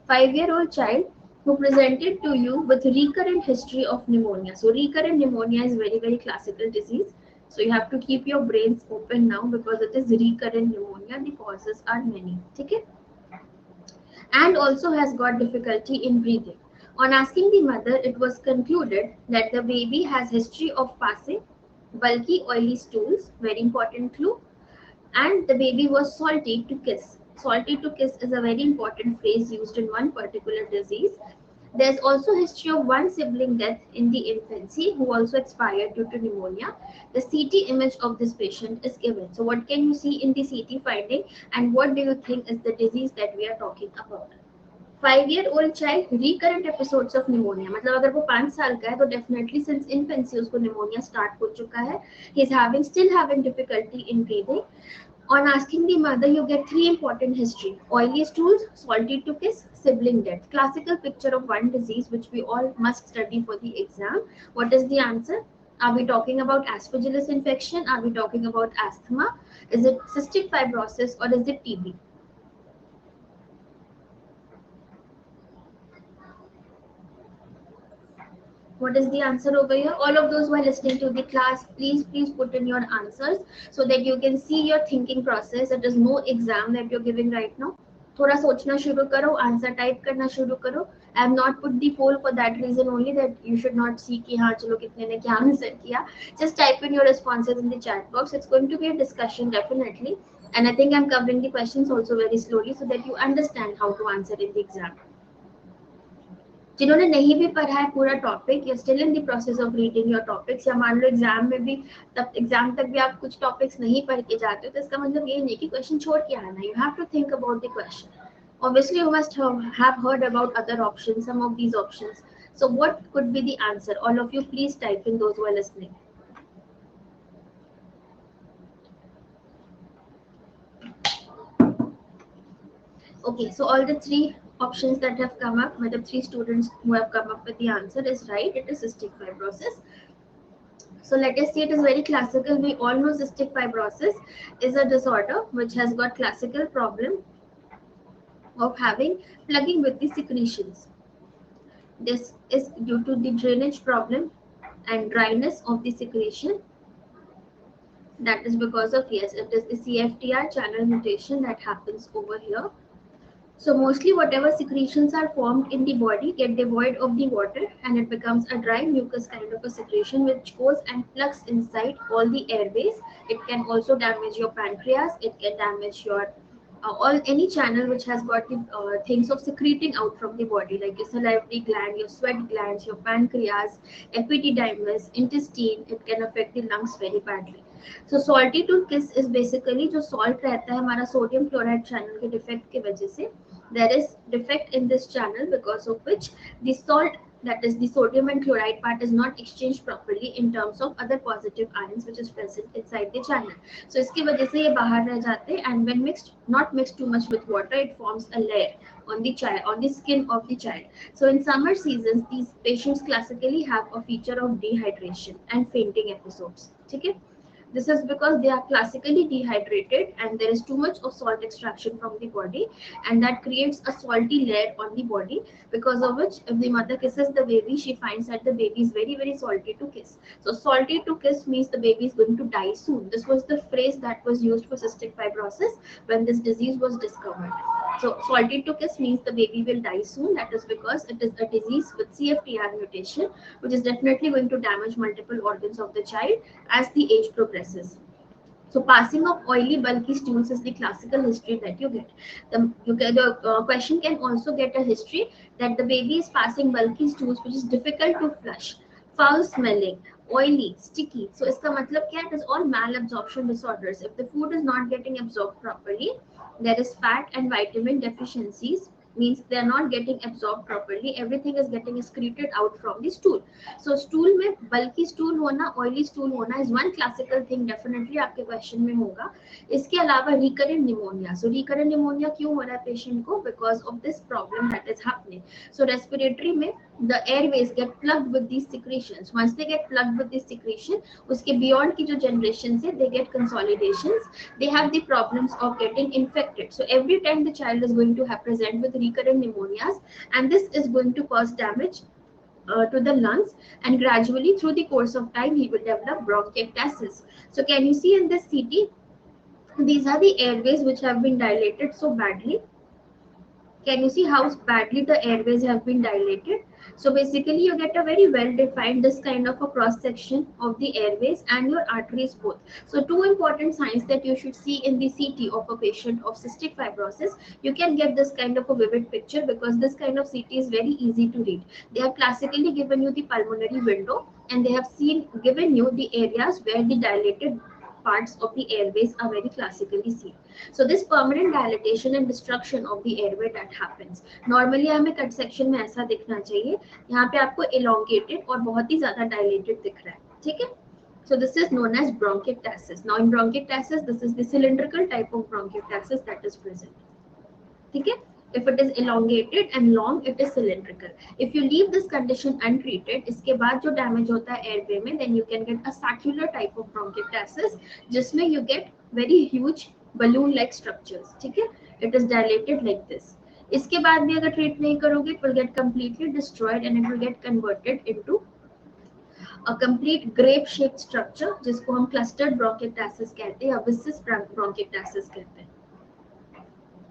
5-year-old child who presented to you with recurrent history of pneumonia. So recurrent pneumonia is very, very classical disease. So you have to keep your brains open now because it is recurrent pneumonia. The causes are many. Okay? And also has got difficulty in breathing. On asking the mother, it was concluded that the baby has history of passing bulky oily stools, very important clue, and the baby was salty to kiss. Salty to kiss is a very important phrase used in one particular disease. There's also history of one sibling death in the infancy who also expired due to pneumonia. The CT image of this patient is given. So what can you see in the CT finding and what do you think is the disease that we are talking about? 5-year-old child, recurrent episodes of pneumonia. मतलब अगर वो 5 साल का है तो definitely since infancy उसको pneumonia start हो चुका है. He's still having difficulty in breathing. On asking the mother, you get 3 important history: oily stools, salty to kiss, sibling death. Classical picture of one disease which we all must study for the exam. What is the answer? Are we talking about aspergillus infection? Are we talking about asthma? Is it cystic fibrosis or is it TB? What is the answer over here? All of those who are listening to the class, please put in your answers so that you can see your thinking process. It is no exam that you're giving right now. थोड़ा सोचना शुरू करो, answer type करना शुरू करो. I have not put the poll for that reason only, that you should not see कि हाँ चलो कितने ने क्या आंसर किया. Just type in your responses in the chat box. It's going to be a discussion definitely. And I think I'm covering the questions also very slowly so that you understand how to answer in the exam. जिन्होंने नहीं भी पढ़ा है पूरा topic, या still in the process of reading your topics, या मान लो exam में भी तब एग्जाम तक भी आप कुछ टॉपिक्स नहीं पढ़ के जाते हो, तो इसका मतलब ये नहीं कि क्वेश्चन छोड़ के आना. You have to think about the question. Obviously, you must have heard about other options, some of these options. So, what could be the answer? All of you, please type in those who are listening. Okay, so all the three options that have come up, the three students who have come up with the answer is right. It is cystic fibrosis. So let us see, it is very classical. We all know cystic fibrosis is a disorder which has got classical problem of having plugging with the secretions. This is due to the drainage problem and dryness of the secretion. That is because of, yes, it is the CFTR channel mutation that happens over here. So mostly whatever secretions are formed in the body get devoid of the water, and it becomes a dry mucus kind of a secretion which goes and plugs inside all the airways. It can also damage your pancreas. It can damage your all any channel which has got the things of secreting out from the body, like your salivary gland, your sweat glands, your pancreas, epididymis, intestine. It can affect the lungs very badly. So salty tooth kiss is basically जो salt रहता है हमारा sodium chloride channel के defect की वजह से, there is defect in this channel because of which the salt, that is the sodium and chloride part, is not exchanged properly in terms of other positive ions which is present inside the channel. So इसकी वजह से ये बाहर रह जाते हैं, and when mixed, not mixed too much with water, it forms a layer on the child, on the skin of the child. So in summer seasons, these patients classically have a feature of dehydration and fainting episodes. Okay. This is because they are classically dehydrated and there is too much of salt extraction from the body, and that creates a salty layer on the body, because of which if the mother kisses the baby, she finds that the baby is very, very salty to kiss. So salty to kiss means the baby is going to die soon. This was the phrase that was used for cystic fibrosis when this disease was discovered. So salty to kiss means the baby will die soon. That is because it is a disease with CFTR mutation, which is definitely going to damage multiple organs of the child as the age progresses. So passing of oily bulky stools is the classical history that you get. The question can also get a history that the baby is passing bulky stools which is difficult to flush, foul smelling, oily, sticky. So इसका मतलब क्या है? It is all malabsorption disorders. If the food is not getting absorbed properly, there is fat and vitamin deficiencies, means they are not getting absorbed properly. Everything is getting excreted out from the stool. So stool में bulky stool होना, oily stool होना is one classical thing definitely आपके question में होगा. इसके अलावा recurrent pneumonia. So recurrent pneumonia क्यों हो रहा है patient को? Because of this problem that is happening. So respiratory में the airways get plugged with these secretions. Once they get plugged with this secretion, उसके beyond की जो generations है, they get consolidations. They have the problems of getting infected. So every time the child is going to have present with recurrent pneumonias, and this is going to cause damage to the lungs, and gradually through the course of time he will develop bronchiectasis. So can you see in this CT, these are the airways which have been dilated so badly. Can you see how badly the airways have been dilated? So basically you get a very well defined this kind of a cross section of the airways and your arteries both. So two important signs that you should see in the CT of a patient of cystic fibrosis. You can get this kind of a vivid picture because this kind of CT is very easy to read. They have classically given you the pulmonary window, and they have given you the areas where the dilated parts of the airways are very classically seen. So this permanent dilatation and destruction of the airway that happens. Normally हमें cut section में ऐसा दिखना चाहिए. यहाँ पे आपको elongated और बहुत ही ज़्यादा dilated दिख रहा है. ठीक है? So this is known as bronchiectasis. Now in bronchiectasis, this is the cylindrical type of bronchiectasis that is present. ठीक है? If it is elongated and long, it is cylindrical. If you leave this condition untreated, इसके बाद जो damage होता है airway में, then you can get a saccular type of bronchiectasis, जिसमें you get very huge balloon-like structures. ठीक है? It is dilated like this. इसके बाद भी अगर treat नहीं करोगे, it will get completely destroyed and it will get converted into a complete grape-shaped structure, जिसको हम clustered bronchiectasis कहते हैं या viscous bronchiectasis कहते हैं.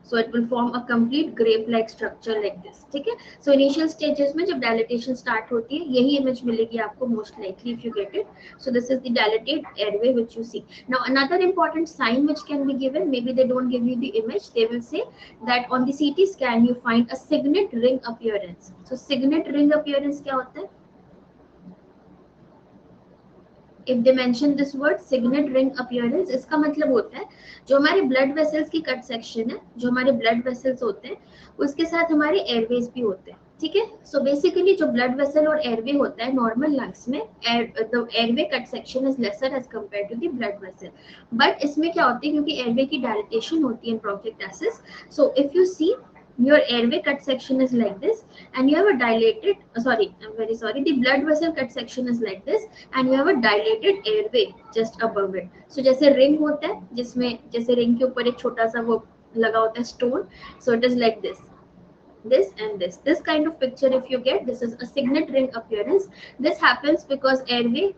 So it will form a complete grape like structure like this. ठीक है. So initial stages में जब dilatation start होती है यही image मिलेगी आपको most likely if you get it. So this is the dilated airway which you see. Now another important sign which can be given, maybe they don't give you the image, they will say that on the CT scan you find a signet ring appearance. So signet ring appearance क्या होता है? If they mention this word signet ring appearance, इसका मतलब होता है जो हमारे blood vessels की कट सेक्शन है, जो हमारे ब्लड वेसल्स होते हैं उसके साथ हमारे एयरवेज भी होते हैं. ठीक है. सो बेसिकली जो ब्लड वेसल और एयरवे होता है नॉर्मल लंग्स में, the airway cut section is lesser as compare to the blood vessel. But इसमें क्या होती है, क्योंकि एयरवे की डायलेटेशन होती है in bronchiectasis, so if you see your airway cut section is like this and you have a dilated I'm very sorry, the blood vessel cut section is like this and you have a dilated airway just above it. So जैसे ring होता है जिसमें जैसे ring के ऊपर एक छोटा सा वो लगा होता है stone, so it is like this and this kind of picture if you get, this is a signet ring appearance. This happens because airway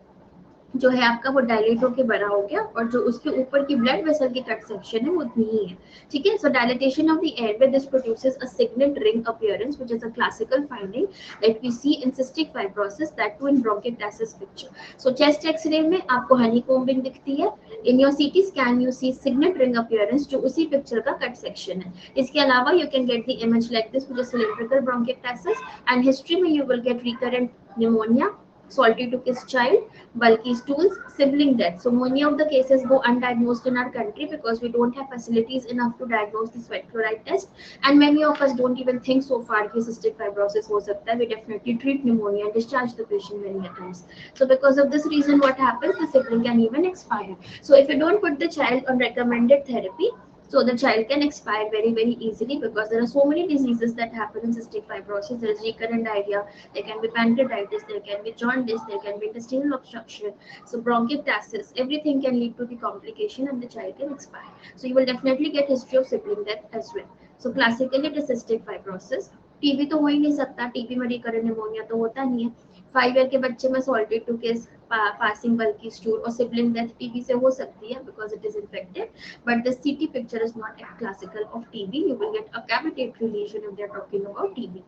जो है आपका वो डायलेट होके बड़ा हो गया और जो उसके ऊपर की ब्लड वेसल की कट सेक्शन है वो उतनी ही है. ठीक है. So dilatation of the airway this produces a signet ring appearance which is a classical finding that we see in cystic fibrosis, that too in bronchiectasis picture. So chest X ray में आपको honeycomb ring दिखती है, in your CT scan you see signet ring appearance जो उसी picture का cut section है. इसके अलावा you can get the image like this which is cylindrical bronchiectasis and history में you will get recurrent pneumonia, salty to kiss child, bulky stools, sibling death. So many of the cases go undiagnosed in our country because we don't have facilities enough to diagnose the sweat chloride test, and many of us don't even think so far कि cystic fibrosis हो सकता है. We definitely treat pneumonia and discharge the patient many times. So because of this reason, what happens? The sibling can even expire. So if you don't put the child on recommended therapy, so the child can expire very easily because there are so many diseases that happen in cystic fibrosis. There is recurrent diarrhea, there can be pancreatitis, there can be jaundice, there can be intestinal obstruction, so bronchiectasis, everything can lead to the complication and the child can expire. So you will definitely get history of sibling death as well. So classically it is cystic fibrosis. TB तो हो ही नहीं सकता, TB में recurrent pneumonia तो होता नहीं है. 5 year के बच्चे में salted to case passing bulky stool or sibling death TB से हो सकती है because it is infected, but the CT picture is not classical of TB. You will get a cavitatory lesion if they are talking about TB.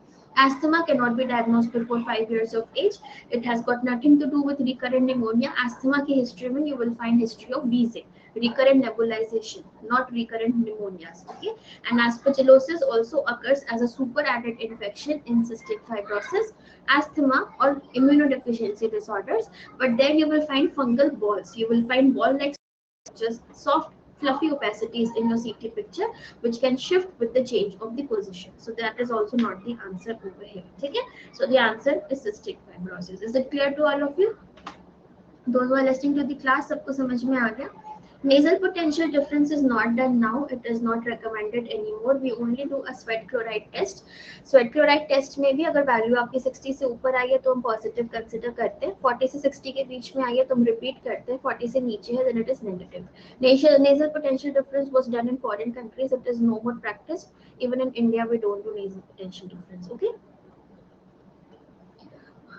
Asthma cannot be diagnosed before 5 years of age. It has got nothing to do with recurrent pneumonia. Asthma की history में you will find history of wheezing, recurrent nebulization, not recurrent pneumonias. Okay, and aspergillosis also occurs as a superadded infection in cystic fibrosis, asthma or immunodeficiency disorders. But then you will find fungal balls. You will find ball-like, just soft, fluffy opacities in your CT picture, which can shift with the change of the position. So that is also not the answer over here. Okay? So the answer is cystic fibrosis. Is it clear to all of you? Those who are listening to the class, सबको समझ में आ गया? Nasal potential difference is not done now. It is not recommended anymore. We only do a sweat chloride test. Sweat chloride test में भी अगर value आपकी 60 से ऊपर आई है तो हम पॉजिटिव कंसिडर करते हैं. 40 से 60 के बीच में आई है तो हम रिपीट करते हैं. 40 से नीचे है then it is negative. Nasal potential difference was done in foreign countries. It is no more practiced. Even in India, we don't do nasal potential difference. Okay.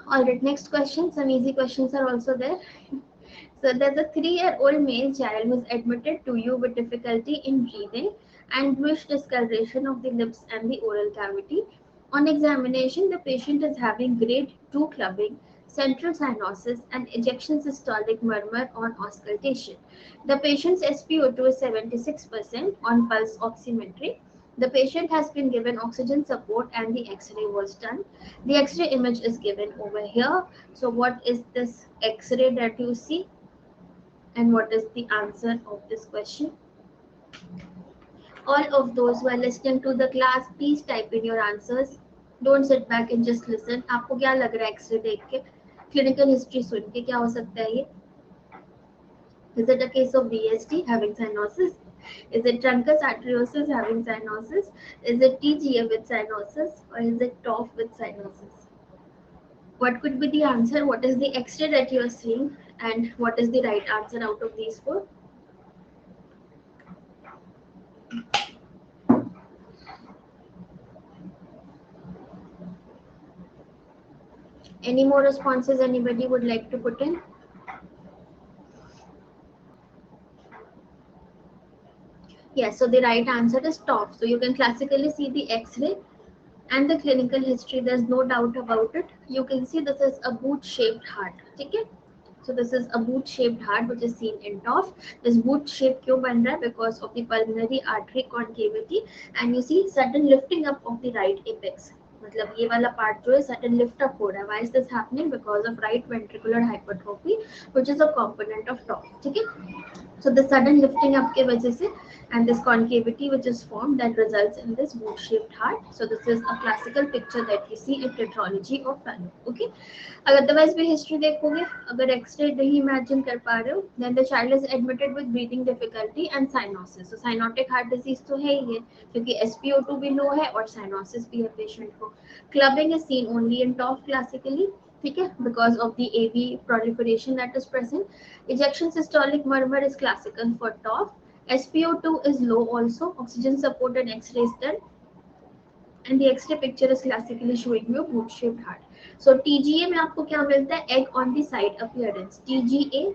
All right. Next question. Some easy questions are also there. So there's a 3-year-old male child who is admitted to you with difficulty in breathing and bluish discoloration of the lips and the oral cavity. On examination, the patient is having grade 2 clubbing, central cyanosis, and ejection systolic murmur on auscultation. The patient's SpO2 is 76% on pulse oximetry. The patient has been given oxygen support and the X-ray was done. The X-ray image is given over here. So what is this X-ray that you see? And what is the answer of this question? All of those who are listening to the class, please type in your answers. Don't sit back and just listen. आपको क्या लग रहा है x ray देख के, clinical history सुन के क्या हो सकता है ये? Is it a case of VSD having cyanosis? Is it truncus arteriosus having cyanosis? Is it TGA with cyanosis? Or is it TOF with cyanosis? What could be the answer? What is the X-ray that you are seeing? And what is the right answer out of these four? Any more responses anybody would like to put in? Yes, so the right answer is top. So you can classically see the X-ray and the clinical history. There's no doubt about it. You can see this is a boot-shaped heart. Okay. So this is a boot-shaped heart which is seen in top. This boot shape क्यों बन रहा है? Because of the pulmonary artery concavity, and you see sudden lifting up of the right apex. मतलब ये वाला part जो है sudden lift up हो रहा है. Why is this happening? Because of right ventricular hypertrophy, which is a component of top. ठीक है? So the sudden lifting up के वजह से and this concavity which is formed that results in this boot-shaped heart. So this is a classical picture that you see in tetralogy of Fallot. Okay. Otherwise भी history देखोगे, अगर X-ray नहीं imagine कर पा रहे हो, then the child is admitted with breathing difficulty and cyanosis. So cyanotic heart disease तो है ही है, क्योंकि SpO2 भी low है और cyanosis भी है patient को. Clubbing is seen only in TOF classically. ठीक है, because of the AV proliferation that is present. Ejection systolic murmur is classical for TOF. SpO2 is low also. Oxygen supported X-ray is done, and the X-ray picture is classically showing you boot-shaped heart. So TGA में आपको क्या मिलता है? Egg on the side appearance. TGA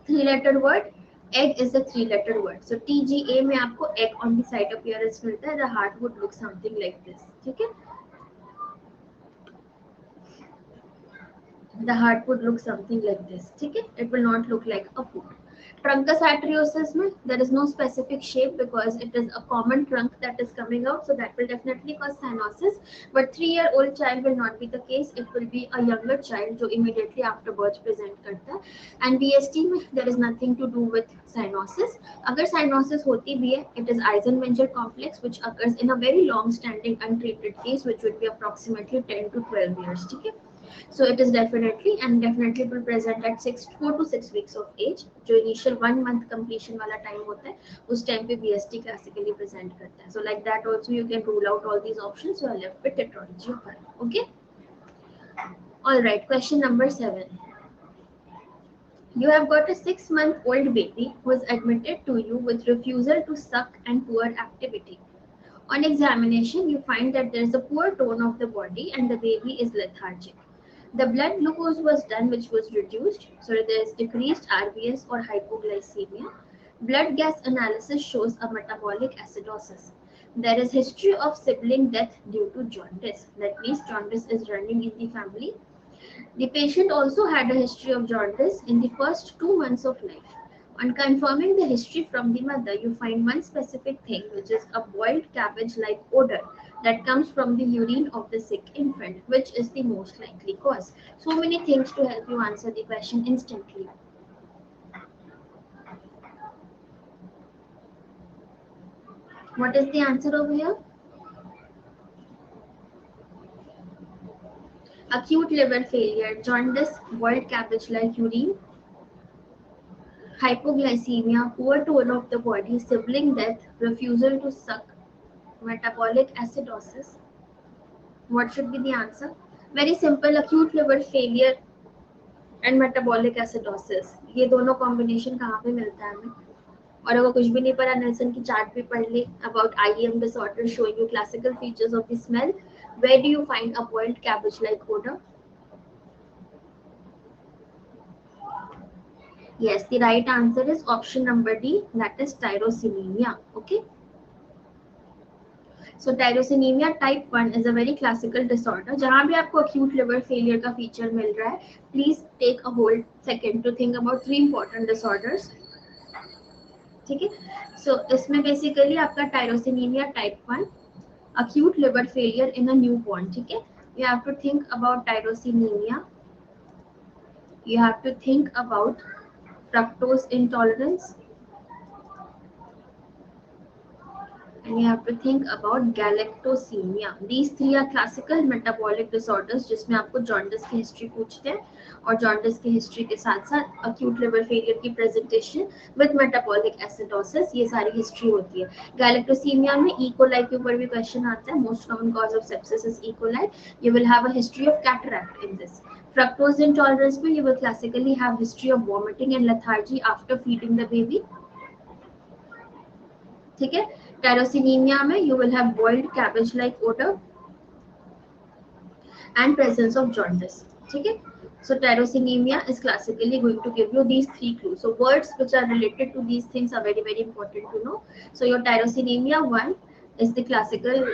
3-letter word. Egg is a 3-letter word. So TGA में आपको egg on the side appearance मिलता है. The heart would look something like this. ठीक है? The heart would look something like this. Okay? It will not look like a boot. Truncus arteriosus में there is no specific shape because it is a common trunk that is coming out, so that will definitely cause cyanosis. But 3-year-old child will not be the case. It will be a younger child जो immediately after birth present करता है. And BST में there is nothing to do with cyanosis. अगर cyanosis होती भी है, it is Eisenmenger complex which occurs in a very long-standing untreated case, which would be approximately 10 to 12 years. ठीक है? So it is definitely will present at 4 to 6 weeks of age. जो initial 1 month completion वाला time होता है, उस time पे BST classically present करता है. So like that also you can rule out all these options. You are left with tetralogy of Fallot. Okay. All right. Question number 7. You have got a 6-month-old baby who is admitted to you with refusal to suck and poor activity. On examination, you find that there is a poor tone of the body and the baby is lethargic. The blood glucose was done, which was reduced, so there is decreased RBS or hypoglycemia. Blood gas analysis shows a metabolic acidosis. There is history of sibling death due to jaundice. That means jaundice is running in the family. The patient also had a history of jaundice in the first 2 months of life. On confirming the history from the mother, you find one specific thing, which is a boiled cabbage-like odor that comes from the urine of the sick infant, which is the most likely cause. So many things to help you answer the question instantly. What is the answer over here? Acute liver failure, jaundice, boiled cabbage-like urine, hypoglycemia, poor tone of the body, sibling death, refusal to suck, metabolic acidosis. What should be the answer? Very simple, acute liver failure and metabolic acidosis. ये दोनों combination कहाँ पे मिलता है हमें? और अगर कुछ भी नहीं पढ़ा, नेल्सन की चार्ट भी पढ़ ले about IEM disorder showing you classical features of the smell. Where do you find a boiled cabbage-like odor? Yes, the right answer is option number D, that is tyrosinemia. Okay. So tyrosinemia type 1 is a very classical disorder. जहाँ भी आपको acute liver failure का feature मिल रहा है, please take a whole second to think about 3 important disorders. ठीक है? So इसमें basically आपका tyrosinemia type 1, acute liver failure in a newborn. ठीक है? You have to think about tyrosinemia. You have to think about fructose intolerance. And you have to think about galactosemia. These 3 are classical metabolic disorders जिसमें आपको jaundice की history पूछते हैं और jaundice की history के साथ साथ acute liver failure की presentation with metabolic acidosis, ये सारी history होती है. Galactosemia में E. coli के ऊपर भी question आता है. Most common cause of sepsis is E. coli. You will have a history of cataract in this. Fructose intolerance में you will classically have history of vomiting and lethargy after feeding the baby. ठीक है? Tyrosinemia में you will have boiled cabbage-like odor and presence of jaundice. ठीक है? So tyrosinemia is classically going to give you these three clues. So words which are related to these things are very very important to know. So your tyrosinemia one is the classical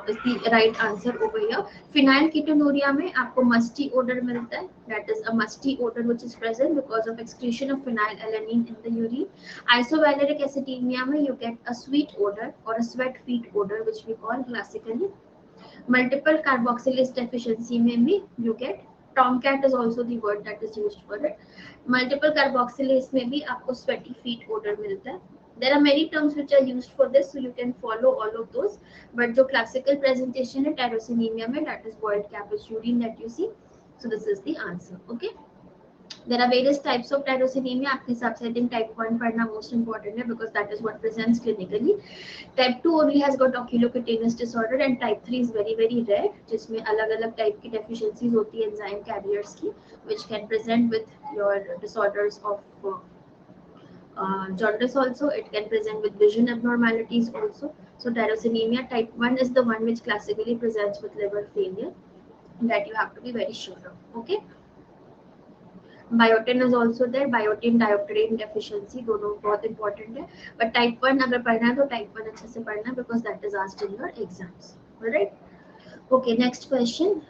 is the right answer over here. Phenylketonuria में आपको musty odor मिलता है. That is a musty odor which is present because of excretion of phenylalanine in the urine. Isovaleric acidemia में you get a sweet odor or a sweat feet odor which we call classically. Multiple carboxylase deficiency में भी you get tomcat is also the word that is used for it. Multiple carboxylase में भी आपको sweaty feet odor मिलता है. There are many terms which are used for this, so you can follow all of those. But जो classical presentation है tyrosinemia में, that is void cabbage urine that you see. So this is the answer. Okay. There are various types of tyrosinemia. आपके हिसाब से I think type 1 पढ़ना most important है because that is what presents clinically. Type 2 only has got oculocutaneous disorder and type 3 is very very rare जिसमें अलग-अलग type की deficiencies होती है enzyme carriers की which can present with your disorders of jaundice also. It can present with vision abnormalities also. So tyrosinemia type 1 is the one which classically presents with liver failure that you have to be very sure of. Okay. Biotin is also there. Biotin biopterin deficiency दोनों बहुत important है. But type 1 अगर पढ़ना है तो type 1 अच्छे से पढ़ना because that is asked in your exams. Right. Okay, next question.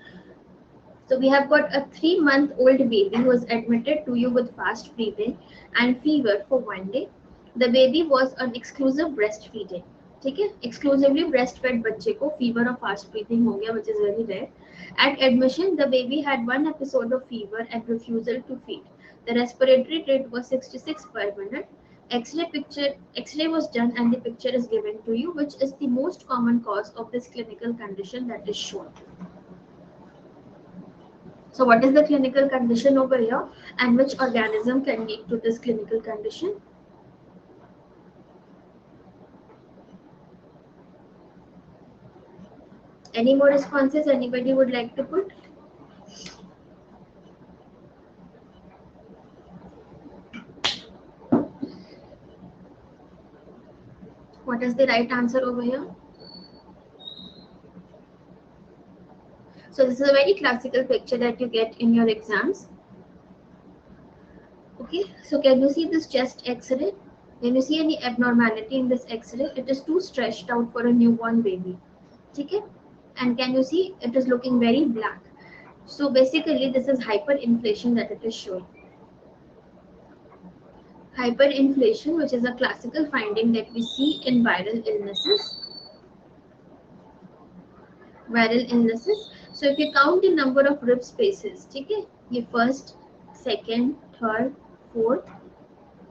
So we have got a 3-month-old baby who was admitted to you with fast breathing and fever for 1 day. The baby was on exclusive breastfeeding. ठीक है, exclusively breast fade बच्चे को fever और fast breathing हो गया which is very rare. At admission, the baby had 1 episode of fever and refusal to feed. The respiratory rate was 66 per minute. X-ray was done and the picture is given to you, which is the most common cause of this clinical condition that is shown. So what is the clinical condition over here and which organism can lead to this clinical condition? Any more responses anybody would like to put? What is the right answer over here? So this is a very classical picture that you get in your exams. Okay, so can you see this chest X-ray? Can you see any abnormality in this X-ray? It is too stretched out for a newborn baby. Okay, and can you see it is looking very black? So basically this is hyperinflation that it is showing. Hyperinflation, which is a classical finding that we see in viral illnesses. So if you count the number of rib spaces, okay, the first, second, third, fourth,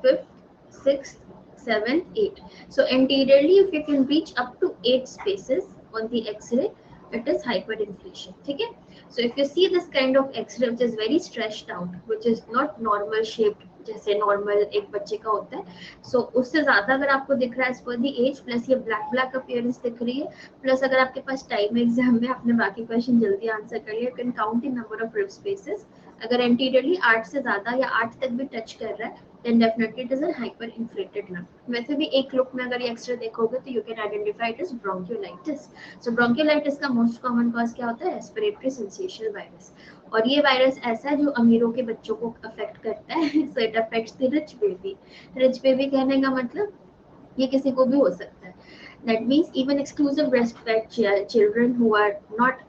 fifth, sixth, seventh, eighth. So anteriorly, if you can reach up to 8 spaces on the X-ray, it is hyperinflation. Okay? So if you see this kind of X-ray which is very stretched out, which is not normal shaped, जैसे normal एक बच्चे का होता है, सो उससे ज्यादा अगर आपको दिख रहा है एज पर दी एज, प्लस ये ब्लैक ब्लैक अपीयरेंस दिख रही है, प्लस अगर आपके पास टाइम एग्जाम में आपने बाकी क्वेश्चन जल्दी आंसर कर लिया, you can count the number of rib spaces. अगर एंटीरियरली 8 से ज्यादा या 8 तक भी टच कर रहा है then definitely it is a hyperinflated lung. वैसे भी एक लुक में अगर ये एक्सरे देखोगे तो you can identify it as bronchiolitis. So bronchiolitis का most common cause क्या होता है? Respiratory syncytial virus. और ये वायरस ऐसा है जो अमीरों के बच्चों को अफेक्ट करता है. So it affects the rich baby. Rich baby कहने का मतलब ये किसी को भी हो सकता है. That means even exclusive breastfed children who are not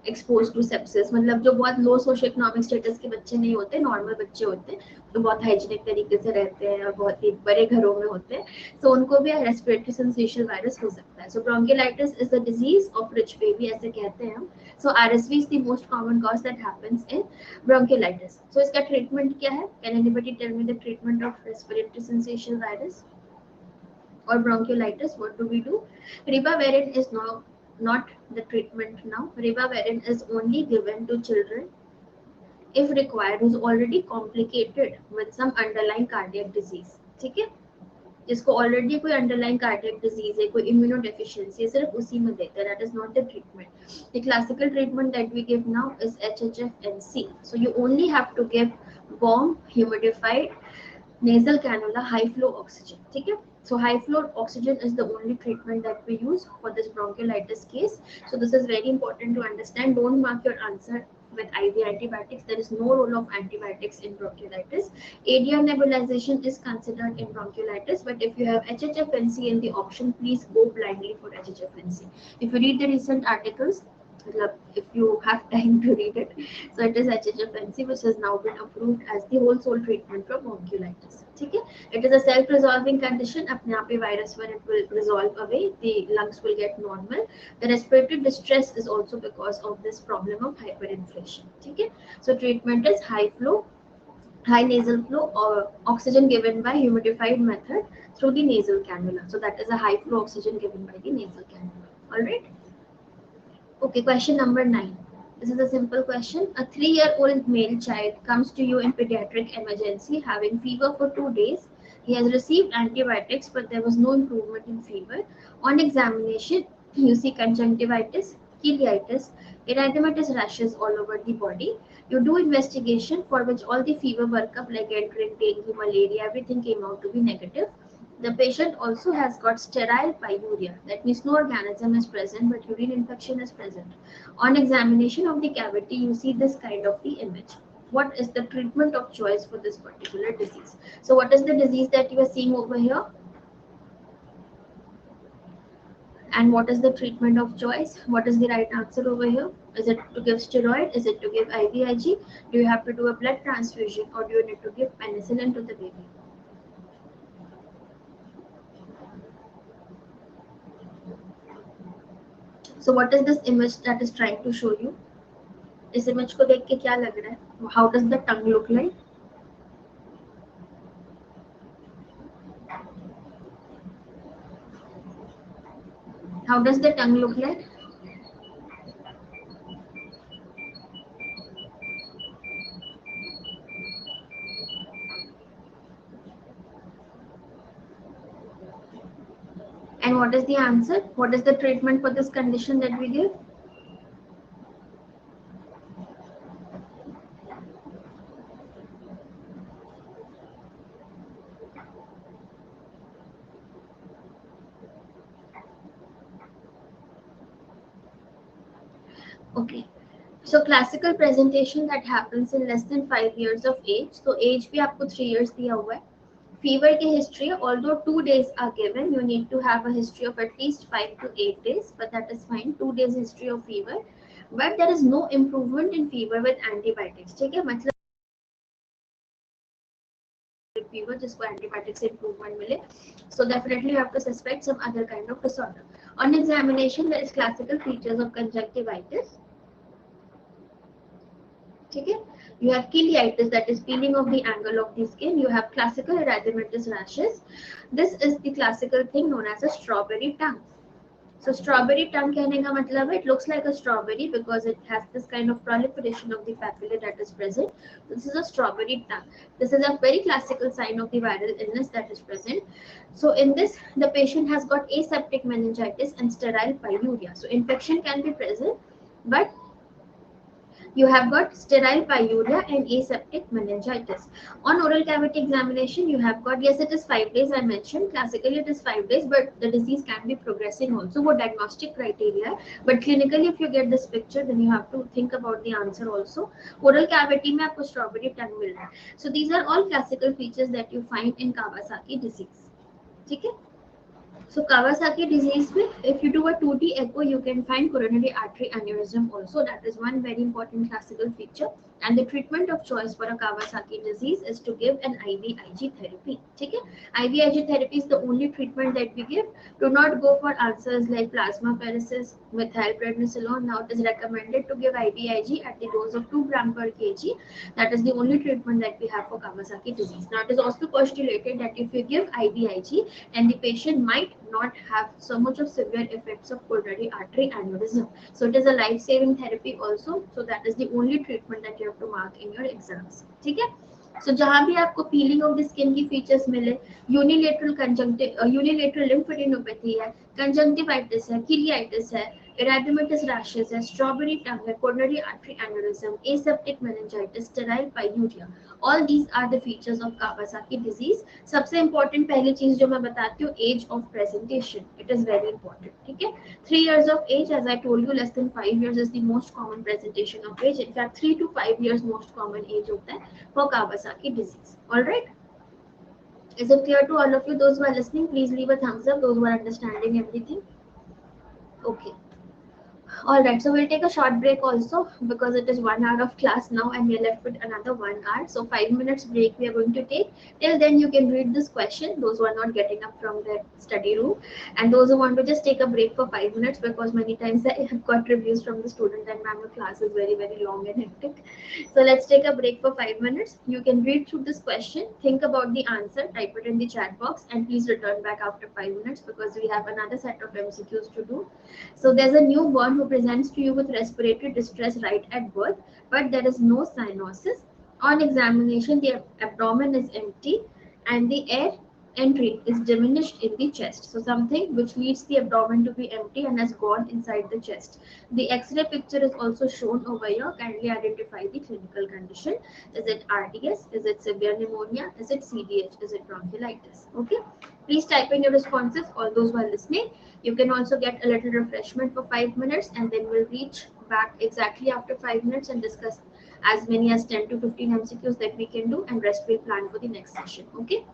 expose to sepsis, मतलब जो बहुत लो सोशियो इकोनॉमिक स्टेटस के बच्चे नहीं होते, नॉर्मल बच्चे होते हैं तो बहुत हाइजीनिक तरीके से रहते हैं और बहुत ही बड़े घरों में होते हैं, तो उनको भी रेस्पिरेटरी सिंसेशियल वायरस हो सकता है. So bronchiolitis is the disease of rich baby ऐसे कहते हैं हम. So RSV is the most common cause that happens in bronchiolitis. So इसका ट्रीटमेंट क्या है? Can anybody tell me the treatment of respiratory syncytial virus or bronchiolitis? What do we do? Ribavirin is not the treatment now. Ribavirin is only given to children if required who's already complicated with some underlying cardiac disease. ठीक है, जिसको already कोई underline cardiac disease है, कोई immunodeficiency है, सिर्फ उसी में देते हैं. That is not the treatment. The classical treatment that we give now is HHFNC. So you only have to give warm humidified nasal cannula, high flow oxygen. ठीक है, so high flow oxygen is the only treatment that we use for this bronchiolitis case. So this is very important to understand. Don't mark your answer with IV antibiotics. There is no role of antibiotics in bronchiolitis. ADR nebulization is considered in bronchiolitis, but if you have HHFNC in the option, please go blindly for HHFNC. If you read the recent articles, if you have time to read it, so it is HHFNC, which has now been approved as the whole soul treatment for bronchiolitis. Okay, it is a self-resolving condition. अपने आप ही virus when it will resolve away, the lungs will get normal. The respiratory distress is also because of this problem of hyperinflation. Okay, so treatment is high nasal flow or oxygen given by humidified method through the nasal cannula. So that is a high flow oxygen given by the nasal cannula. All right. Okay, question number 9. This is a simple question. A 3-year-old male child comes to you in pediatric emergency having fever for 2 days. He has received antibiotics, but there was no improvement in fever. On examination, you see conjunctivitis, ileitis, erythematous rashes all over the body. You do investigation for which all the fever workup like entering dengue, malaria, everything came out to be negative. The patient also has got sterile pyuria. That means no organism is present, but urine infection is present. On examination of the cavity, you see this kind of the image. What is the treatment of choice for this particular disease? So what is the disease that you are seeing over here? And what is the treatment of choice? What is the right answer over here? Is it to give steroid? Is it to give IVIG? Do you have to do a blood transfusion, or do you need to give penicillin to the baby? So what is this image that is trying to show you? इस image को देख के क्या लग रहा है? How does the tongue look like? How does the tongue look like? And what is the answer? What is the treatment for this condition that we give? Okay. So classical presentation that happens in less than 5 years of age. So age भी आपको 3 years दिया हुआ है. Fever की history, although 2 days are given, you need to have a history of at least 5 to 8 days, but that is fine. 2 days history of fever, but there is no improvement in fever with antibiotics. ठीक है, मतलब fever जिसको antibiotics से improvement मिले, so definitely you have to suspect some other kind of disorder. On examination, there is classical features of conjunctivitis. ठीक है, you have ileitis, that is peeling of the angle of the skin. You have classical erythematous rashes. This is the classical thing known as a strawberry tongue. So strawberry tongue कहने का मतलब है it looks like a strawberry because it has this kind of proliferation of the papillae that is present. This is a strawberry tongue. This is a very classical sign of the viral illness that is present. So in this, the patient has got aseptic meningitis and sterile pyuria. So infection can be present, but you have got sterile pyuria and aseptic meningitis. On oral cavity examination, you have got, yes, it is 5 days I mentioned. Classically, it is 5 days, but the disease can be progressing also. वो diagnostic criteria, but clinically, if you get this picture, then you have to think about the answer also. Oral cavity में आपको strawberry tongue मिल रहा है. So these are all classical features that you find in Kawasaki disease. ठीक है? So Kawasaki disease, if you do a 2D echo, you can find coronary artery aneurysm also. That is one very important classical feature. And the treatment of choice for a Kawasaki disease is to give an IVIG therapy. Okay? IVIG therapy is the only treatment that we give. Do not go for answers like plasmapheresis, methylprednisolone. Now it is recommended to give IVIG at the dose of 2 gram per kg. That is the only treatment that we have for Kawasaki disease. Now it is also postulated that if you give IVIG, and the patient might not have so much of severe effects of coronary artery aneurysm. So it is a life-saving therapy also. So that is the only treatment that you have to mark in your exams. ठीक है? So जहाँ भी आपको peeling of the skin की features मिले, unilateral lymphadenopathy है, conjunctivitis है, ileitis है, erythematous rashes है, strawberry tongue है, coronary artery aneurysm, aseptic meningitis, sterile pyuria. All these are the features of Kawasaki disease. सबसे important पहली चीज जो मैं बताती हूँ, age of presentation. It is very important. ठीक है? 3 years of age, as I told you, less than 5 years is the most common presentation of age. In fact, 3 to 5 years most common age होता है for Kawasaki disease. All right? Is it clear to all of you? Those who are listening, please leave a thumbs up. Those who are understanding everything. Okay. All right, so we'll take a short break also because it is 1 hour of class now and we're left with another 1 hour. So 5 minutes break we are going to take. Till then you can read this question, those who are not getting up from their study room, and those who want to just take a break for 5 minutes because many times I have got reviews from the student and ma'am, the class is very, very long and hectic. So let's take a break for 5 minutes. You can read through this question, think about the answer, type it in the chat box, and please return back after 5 minutes because we have another set of MCQs to do. So there's a newborn who presents to you with respiratory distress right at birth, but there is no cyanosis. On examination, the abdomen is empty and the air entry is diminished in the chest. So something which leads the abdomen to be empty and has gone inside the chest. The X-ray picture is also shown over here. Kindly identify the clinical condition. Is it RDS? Is it severe pneumonia? Is it CDH? Is it bronchiolitis? Okay. Please type in your responses, all those who are listening. You can also get a little refreshment for 5 minutes and then we'll reach back exactly after 5 minutes and discuss as many as 10 to 15 MCQs that we can do, and rest we'll plan for the next session. Okay.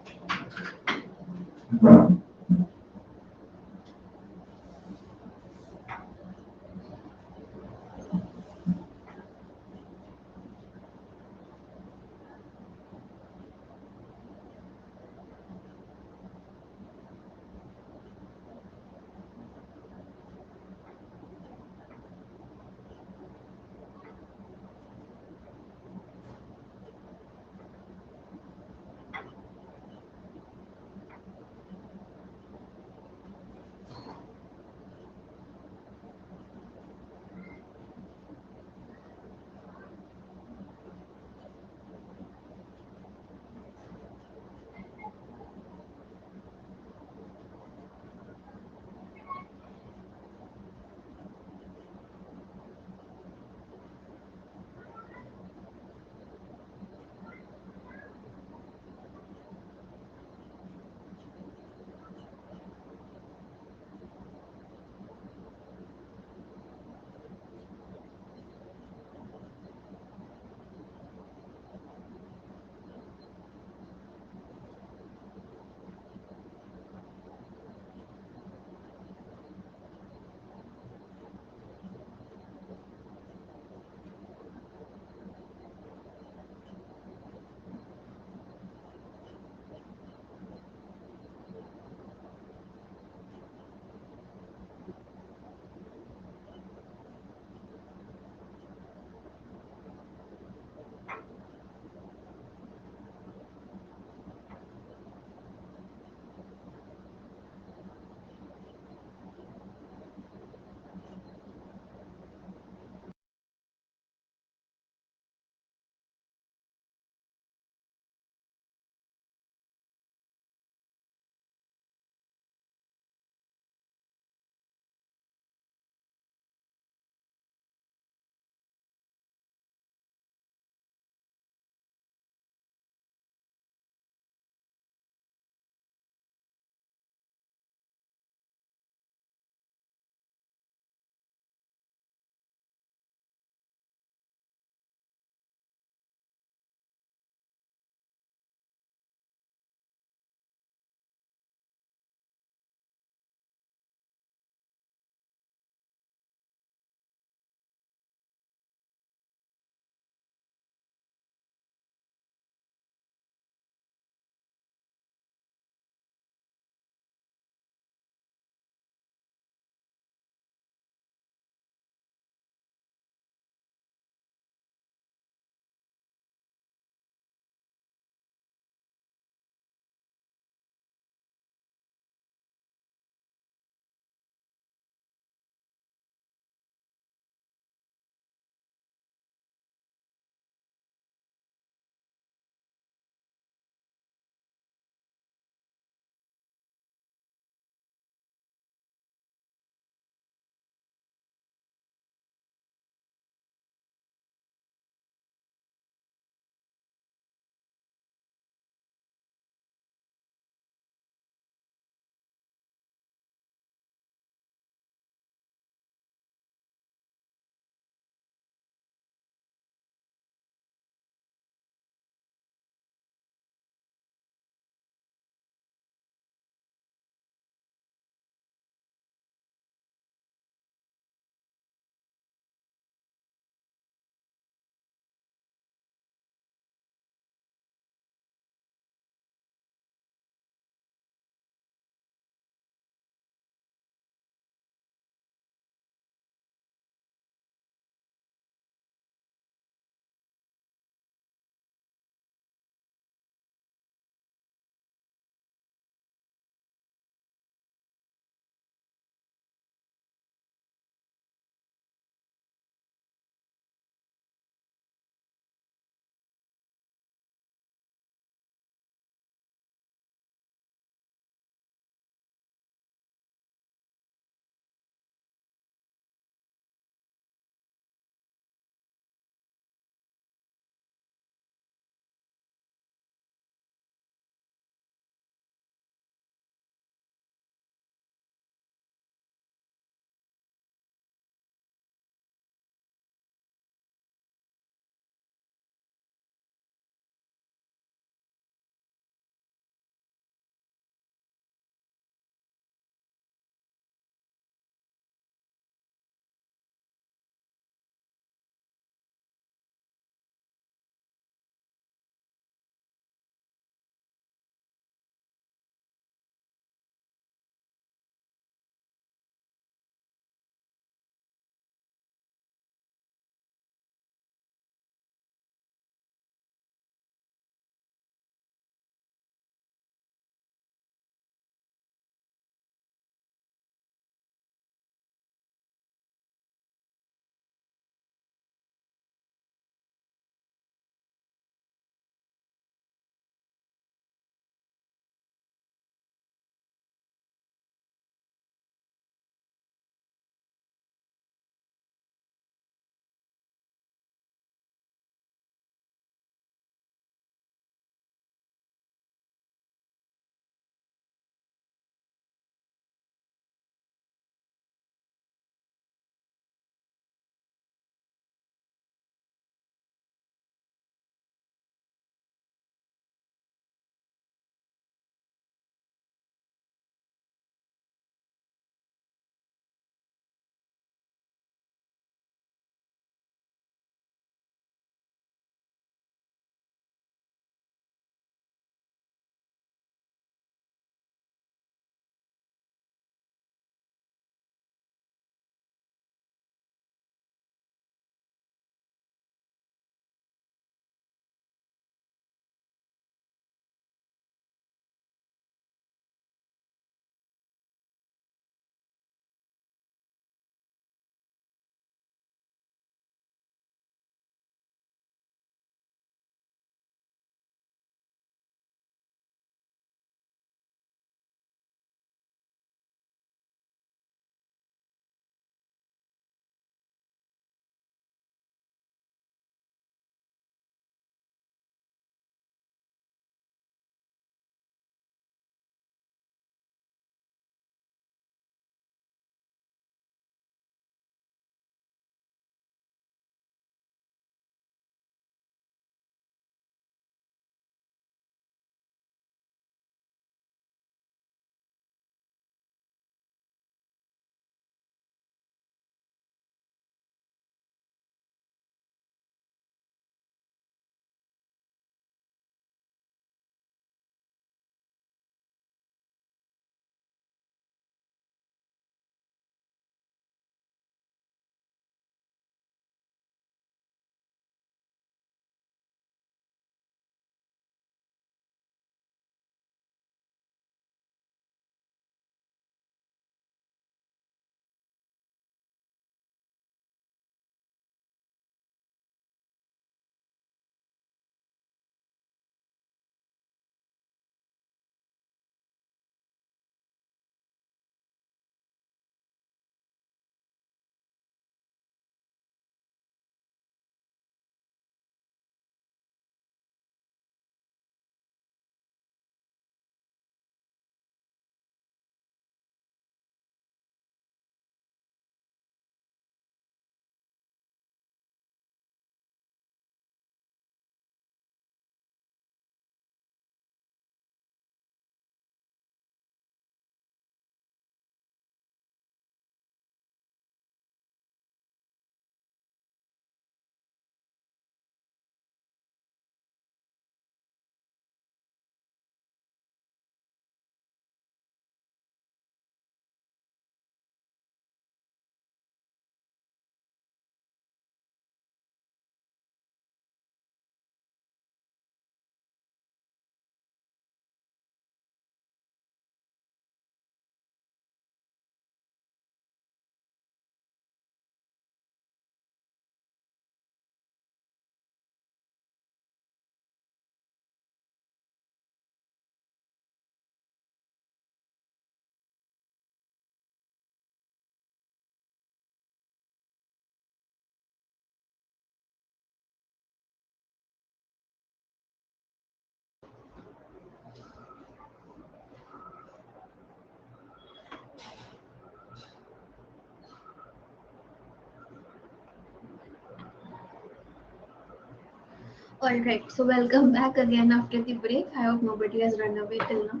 All right, so welcome back again after the break. I hope nobody has run away till now.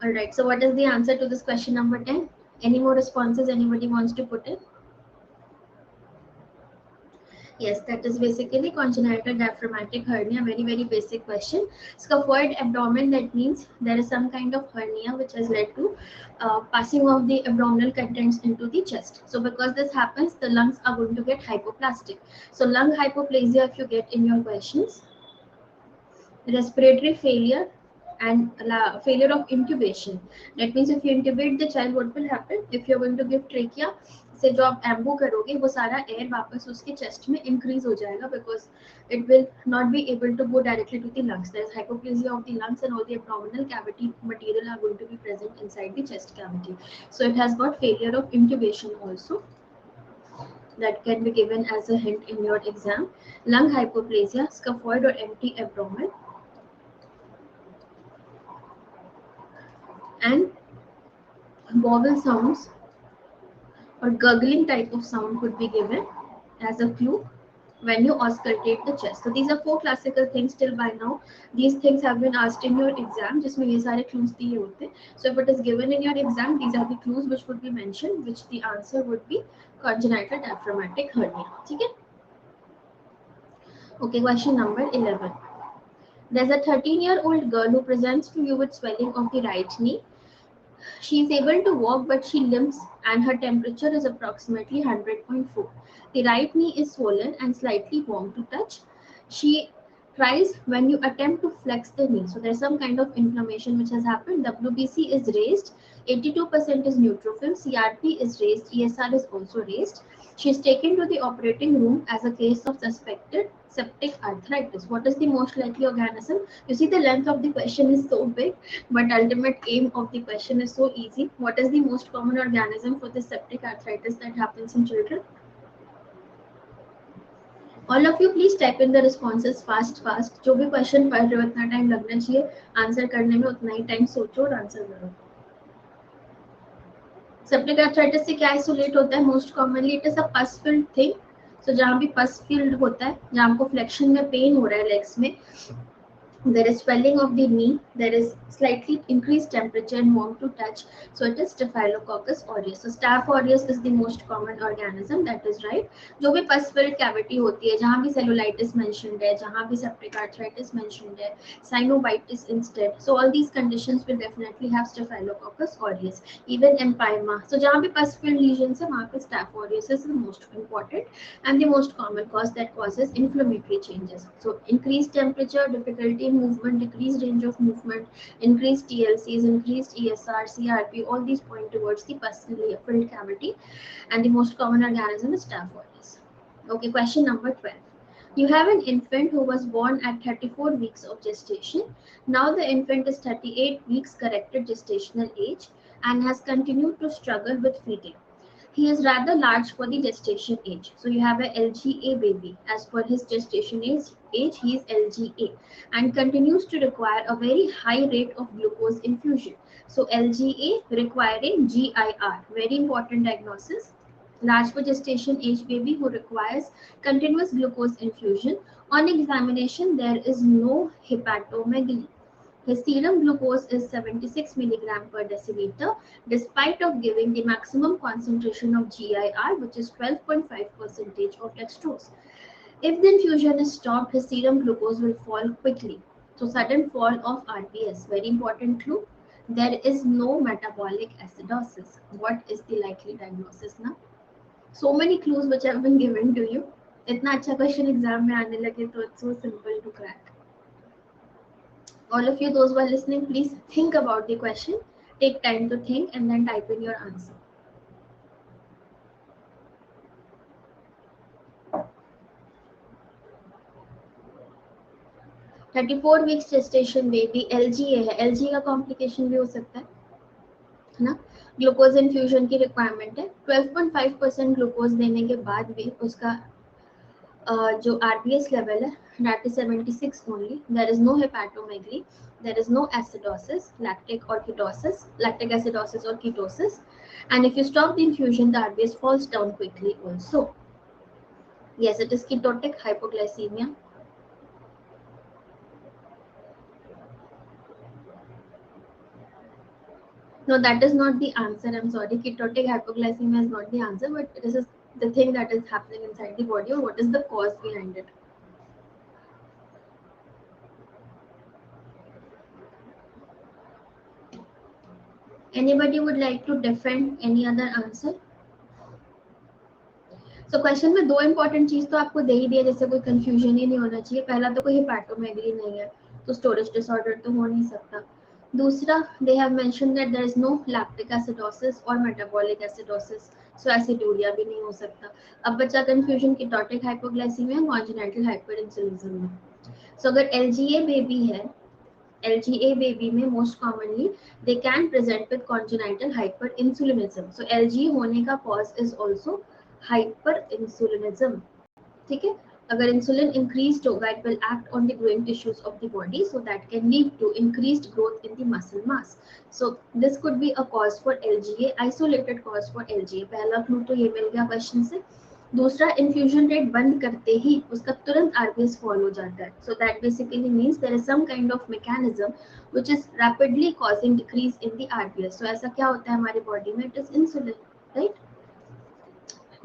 All right, so what is the answer to this question number 10? Any more responses anybody wants to put in? Yes, that is basically congenital diaphragmatic hernia. Very, very basic question. Scaphoid abdomen, that means there is some kind of hernia which has led to passing of the abdominal contents into the chest. So because this happens, the lungs are going to get hypoplastic. So lung hypoplasia, if you get in your questions, respiratory failure and failure of intubation. That means if you intubate the child, what will happen? If you're going to give trachea, से जो आप एम्बू करोगे वो सारा air वापस उसके chest में increase हो जाएगा because it will not be able to go directly to the lungs. There is hypoplasia of the lungs and all the abdominal cavity material are going to be present inside the chest cavity. So it has got failure of intubation also. That can be given as a hint in your exam. Lung hypoplasia, scaphoid or empty abdomen, and vowel sounds or gurgling type of sound could be given as a clue when you auscultate the chest. So these are four classical things till by now. These things have been asked in your exam. जिसमें ये सारे clues दिए होते हैं. So if it is given in your exam, these are the clues which would be mentioned, which the answer would be congenital diaphragmatic hernia. ठीक है? Okay, question number 11. There's a 13-year-old girl who presents to you with swelling of the right knee. She is able to walk, but she limps, and her temperature is approximately 100.4. The right knee is swollen and slightly warm to touch. She cries when you attempt to flex the knee. So there's some kind of inflammation which has happened. WBC is raised, 82% is neutrophil, CRP is raised, ESR is also raised. She is taken to the operating room as a case of suspected septic arthritis. What is the most likely organism? You see, the length of the question is so big, but ultimate aim of the question is so easy. What is the most common organism for the septic arthritis that happens in children? All of you please type in the responses fast. जो भी question पढ़ रहे हो उतना time लगना चाहिए, answer करने में उतना ही टाइम सोचो और आंसर करो. सेप्टिक आर्थराइटिस से क्या आइसोलेट होता है? मोस्ट कॉमनली इट इज अ पस फिल्ड थिंग. सो जहाँ भी पस फिल्ड होता है, जहाँ आपको फ्लेक्शन में पेन हो रहा है लेग्स में, there is swelling of the knee, there is slightly increased temperature and warm to touch, so it is Staphylococcus aureus. So Staph aureus is the most common organism, that is right. जो भी pus filled cavity होती है, जहाँ भी cellulitis mentioned है, जहाँ भी septic arthritis mentioned है, synovitis instead, so all these conditions will definitely have Staphylococcus aureus. Even empyema, so जहाँ भी pus filled lesions है, वहाँ पे Staph aureus is the most important and the most common cause that causes inflammatory changes. So increased temperature, difficulty in movement, decreased range of movement, increased TLCs, increased ESR, CRP, all these point towards the pus-filled cavity, and the most common organism is Staph aureus. Okay, question number 12. You have an infant who was born at 34 weeks of gestation. Now the infant is 38 weeks corrected gestational age and has continued to struggle with feeding. He is rather large for the gestation age. So you have a LGA baby. As per his gestation age he is LGA and continues to require a very high rate of glucose infusion. So LGA requiring GIR, very important diagnosis. Large for gestation age baby who requires continuous glucose infusion. On examination, there is no hepatomegaly. His serum glucose is 76 milligram per deciliter, despite of giving the maximum concentration of GIR, which is 12.5% of dextrose. If the infusion is stopped, his serum glucose will fall quickly. So sudden fall of RBS, very important clue. There is no metabolic acidosis. What is the likely diagnosis now? So many clues which have been given to you. इतना अच्छा question exam में आने लगे तो it's so simple to crack. All of you, those who are listening, please think about the question. Take time to think and then type in your answer. Thirty 34 weeks gestation baby LGA है. LGA का complication भी हो सकता है ना. Glucose infusion की requirement है. 12.5% glucose देने के बाद भी उसका जो RBS level है that is 76 only. There is no hepatomegaly, there is no acidosis, lactic acidosis or ketosis, and if you stop the infusion the RBS falls down quickly also. Yes, it is ketotic hypoglycemia. No, that is not the answer. I'm sorry. Ketotic hypoglycemia is not the answer, but this is the thing that is happening inside the body, or what is the cause behind it. Anybody would like to defend any other answer? So question में दो important चीज तो आपको दे ही दिया, जैसे कोई confusion ही नहीं होना चाहिए. पहला तो कोई हेपेटोमेगली नहीं है, तो स्टोरेज डिसऑर्डर तो हो नहीं सकता. दूसरा, they have mention that there is no lactic acidosis और मेटाबॉलिक एसिडोसिस, सो एसिडूरिया भी नहीं हो सकता. अब बचा confusion ketotic hypoglycaemia congenital hyperinsulinism में. सो अगर एलजीए बेबी है, LGA baby में most commonly they can present with congenital hyperinsulinism. So LGA होने का cause is also hyperinsulinism. ठीक है. अगर इंसुलिन इंक्रीज्ड होगा, it will act on the growing tissues of the body, so that can lead to increased growth in the muscle mass. So this could be a cause for LGA, isolated cause for LGA. पहला clue तो ये मिल गया question से. दूसरा, infusion rate बंद करते ही उसका तुरंत आरबीएस फॉल हो जाता है. So that basically means there is some kind of mechanism which is rapidly causing decrease in the RBS. So ऐसा क्या होता है हमारी बॉडी में? It is insulin, right?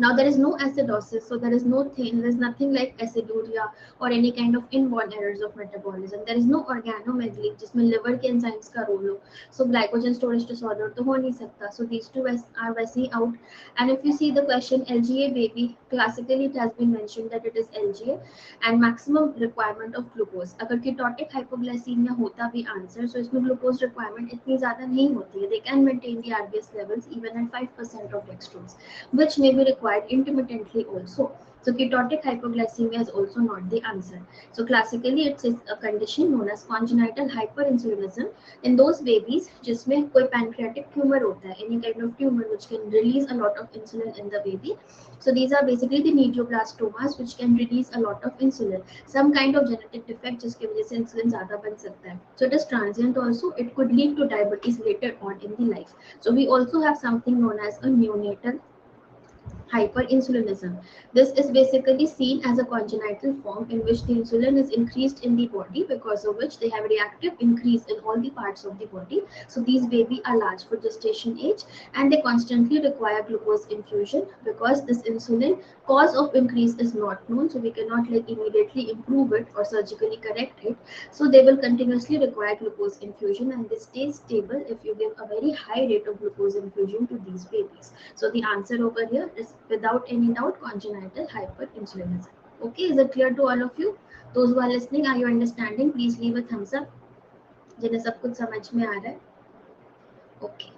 Now there is no acidosis, so there is nothing like aciduria or any kind of inborn errors of metabolism. There is no organomegaly जिसमें liver के enzymes का role हो. So glycogen storage disorder तो हो नहीं सकता. So these two are वैसे ही out. And if you see the question LGA baby, classically it has been mentioned that it is LGA and maximum requirement of glucose. अगर ketotic hypoglycemia होता भी answer, so इसमें glucose requirement इतनी ज़्यादा नहीं होती है. They can maintain the RBS levels even at 5% of dextrose, which may be required intermittently also. So ketotic hypoglycemia is also not the answer. So classically it's a condition known as congenital hyperinsulinism in those babies जिसमें कोई pancreatic tumor होता है, any kind of tumor which can release a lot of insulin in the baby. So these are basically the neoplastomas which can release a lot of insulin. Some kind of genetic defect जिसकी वजह से insulin ज़्यादा बन सकता है. So it is transient also. It could lead to diabetes later on in the life. So we also have something known as a neonatal hyperinsulinism. This is basically seen as a congenital form in which the insulin is increased in the body, because of which they have a reactive increase in all the parts of the body. So these babies are large for gestation age and they constantly require glucose infusion because this insulin cause of increase is not known. So we cannot like immediately improve it or surgically correct it. So they will continuously require glucose infusion and they stay stable if you give a very high rate of glucose infusion to these babies. So the answer over here is without any doubt congenital hyperinsulinism. Okay, is it clear to all of you? Those who are listening, are you understanding? Please leave a thumbs up. जिन्हें सब कुछ समझ में आ रहा है. Okay.